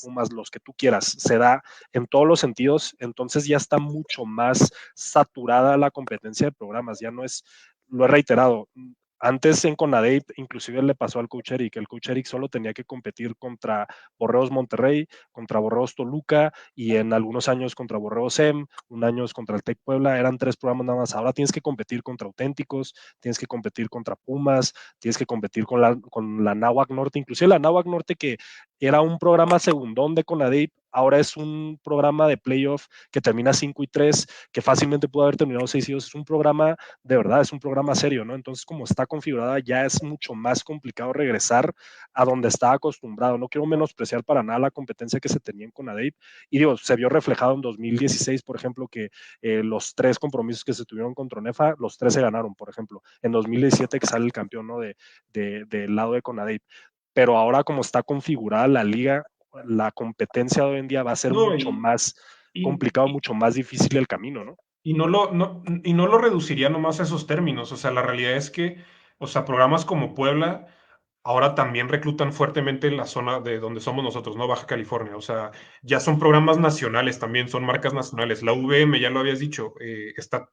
Pumas, los que tú quieras, se da en todos los sentidos, entonces ya está mucho más saturada la competencia de programas, ya no es, lo he reiterado, antes en Conadep, inclusive le pasó al coach Eric, el coach Eric solo tenía que competir contra Borreos Monterrey, contra Borreos Toluca y en algunos años contra Borreos SEM, un año contra el Tec Puebla, eran 3 programas nada más. Ahora tienes que competir contra Auténticos, tienes que competir contra Pumas, tienes que competir con la Náhuac Norte, inclusive la Náhuac Norte que era un programa segundón de Conadep, ahora es un programa de playoff que termina 5-3, que fácilmente pudo haber terminado 6-2, es un programa de verdad, es un programa serio, ¿no? Entonces, como está configurada, ya es mucho más complicado regresar a donde estaba acostumbrado. No quiero menospreciar para nada la competencia que se tenía en Conadep. Y digo, se vio reflejado en 2016, por ejemplo, que los 3 compromisos que se tuvieron contra Nefa, los 3 se ganaron, por ejemplo. En 2017 que sale el campeón, ¿no? Del lado de Conadep. Pero ahora como está configurada la liga, la competencia de hoy en día va a ser No, mucho más y, complicado, mucho más difícil el camino, ¿no? y no lo reduciría nomás a esos términos. O sea, la realidad es que, o sea, programas como Puebla ahora también reclutan fuertemente en la zona de donde somos nosotros, ¿no? Baja California. O sea, ya son programas nacionales también, son marcas nacionales. La UVM, ya lo habías dicho,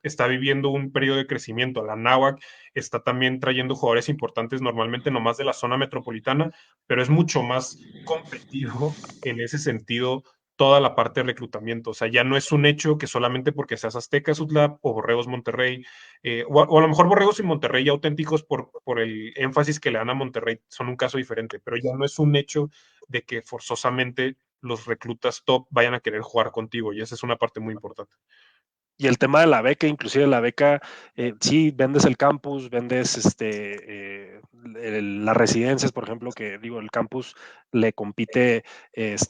está viviendo un periodo de crecimiento. La Náhuac está también trayendo jugadores importantes, normalmente nomás de la zona metropolitana, pero es mucho más competido en ese sentido toda la parte de reclutamiento. O sea, ya no es un hecho que solamente porque seas Azteca, Sutlap o Borregos Monterrey, o a lo mejor Borregos y Monterrey auténticos por el énfasis que le dan a Monterrey son un caso diferente, pero ya no es un hecho de que forzosamente los reclutas top vayan a querer jugar contigo, y esa es una parte muy importante. Y el tema de la beca, inclusive la beca, sí, vendes el campus, vendes las residencias, por ejemplo, que digo, el campus le compite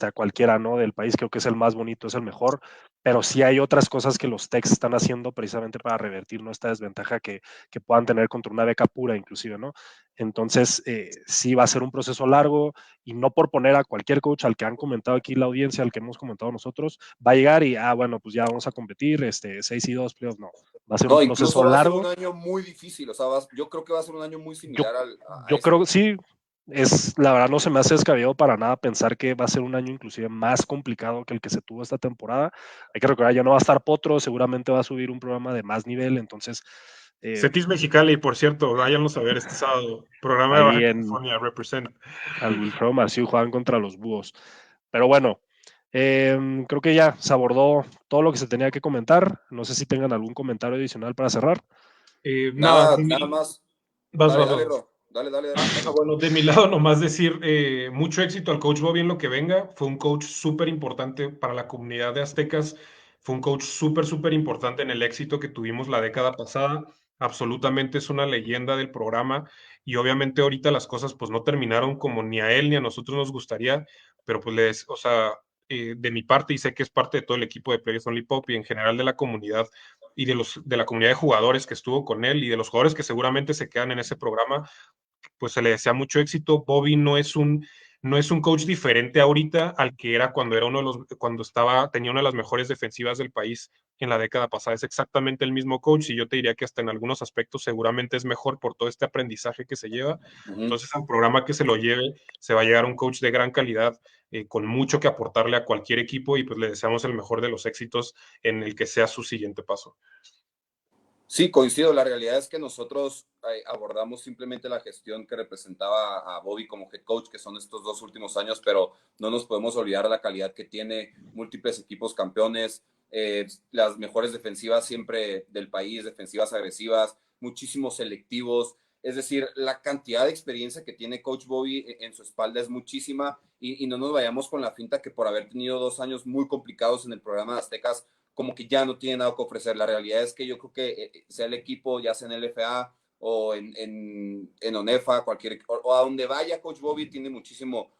a cualquiera, ¿no? Del país, creo que es el más bonito, es el mejor, pero sí hay otras cosas que los techs están haciendo precisamente para revertir, ¿no? Esta desventaja que puedan tener contra una beca pura, inclusive, ¿no? Entonces, sí va a ser un proceso largo y no por poner a cualquier coach al que han comentado aquí la audiencia, al que hemos comentado nosotros, va a llegar y, bueno, pues ya vamos a competir, 6-2 playoffs, no. Va a ser un No, proceso incluso va a ser un largo. año muy difícil. O sea, yo creo que va a ser un año muy Yo, similar a yo creo que este. sí, la verdad no se me hace descabellado para nada pensar que va a ser un año inclusive más complicado que el que se tuvo esta temporada. Hay que recordar, ya no va a estar Potro, seguramente va a subir un programa de más nivel, entonces Cetis Mexicali, por cierto, váyanos a ver este sábado, programa de ahí Baja en California, Represent. al Wilfredo Marciu juegan contra los Búhos. Pero bueno, creo que ya se abordó todo lo que se tenía que comentar. No sé si tengan algún comentario adicional para cerrar. Nada, Nada más. vas, Dale, vas, dale, vas. Ro. Dale. Bueno, de mi lado nomás decir mucho éxito al coach Bobby en lo que venga. Fue un coach súper importante para la comunidad de aztecas. Fue un coach súper importante en el éxito que tuvimos la década pasada. Absolutamente es una leyenda del programa y obviamente ahorita las cosas pues no terminaron como ni a él ni a nosotros nos gustaría, pero pues o sea, de mi parte y sé que es parte de todo el equipo de Players Only Pop y en general de la comunidad y de la comunidad de jugadores que estuvo con él y de los jugadores que seguramente se quedan en ese programa, pues se le desea mucho éxito. Bobby no es un coach diferente ahorita al que era cuando era tenía una de las mejores defensivas del país en la década pasada. Es exactamente el mismo coach y yo te diría que hasta en algunos aspectos seguramente es mejor por todo este aprendizaje que se lleva. Entonces, al programa que se lo lleve, se va a llegar un coach de gran calidad, con mucho que aportarle a cualquier equipo y pues le deseamos el mejor de los éxitos en el que sea su siguiente paso. Sí, coincido. La realidad es que nosotros abordamos simplemente la gestión que representaba a Bobby como head coach, que son estos 2 últimos años, pero no nos podemos olvidar de la calidad que tiene, múltiples equipos campeones, las mejores defensivas siempre del país, defensivas agresivas, muchísimos selectivos. Es decir, la cantidad de experiencia que tiene Coach Bobby en su espalda es muchísima y no nos vayamos con la finta que por haber tenido 2 años muy complicados en el programa de Aztecas, como que ya no tiene nada que ofrecer. La realidad es que yo creo que sea el equipo, ya sea en el LFA o en ONEFA, o a donde vaya Coach Bobby, tiene muchísimo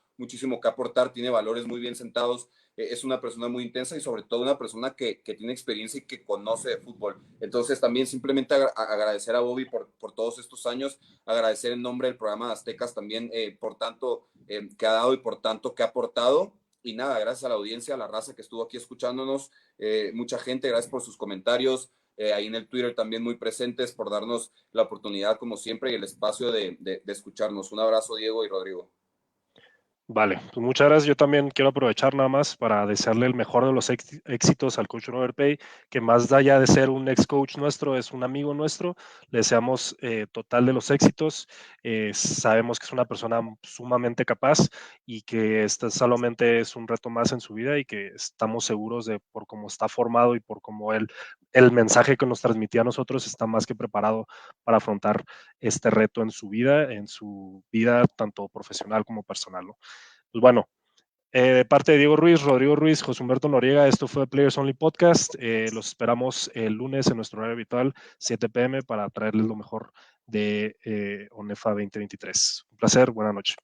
que aportar, tiene valores muy bien sentados, es una persona muy intensa y sobre todo una persona que tiene experiencia y que conoce de fútbol. Entonces también simplemente agradecer a Bobby por todos estos años, agradecer en nombre del programa de Aztecas también por tanto que ha dado y por tanto que ha aportado. Y nada, gracias a la audiencia, a la raza que estuvo aquí escuchándonos, mucha gente, gracias por sus comentarios, ahí en el Twitter también muy presentes, por darnos la oportunidad como siempre y el espacio de escucharnos. Un abrazo, Diego y Rodrigo. Vale, pues muchas gracias. Yo también quiero aprovechar nada más para desearle el mejor de los éxitos al coach Robert Pay, que más allá de ser un ex coach nuestro, es un amigo nuestro. Le deseamos total de los éxitos. Sabemos que es una persona sumamente capaz y que este solamente es un reto más en su vida y que estamos seguros de por cómo está formado y por cómo el mensaje que nos transmitía a nosotros está más que preparado para afrontar este reto en su vida tanto profesional como personal, ¿no? Pues bueno, de parte de Diego Ruiz, Rodrigo Ruiz, José Humberto Noriega, esto fue Players Only Podcast. Los esperamos el lunes en nuestro horario habitual, 7 p.m., para traerles lo mejor de ONEFA 2023. Un placer, buena noche.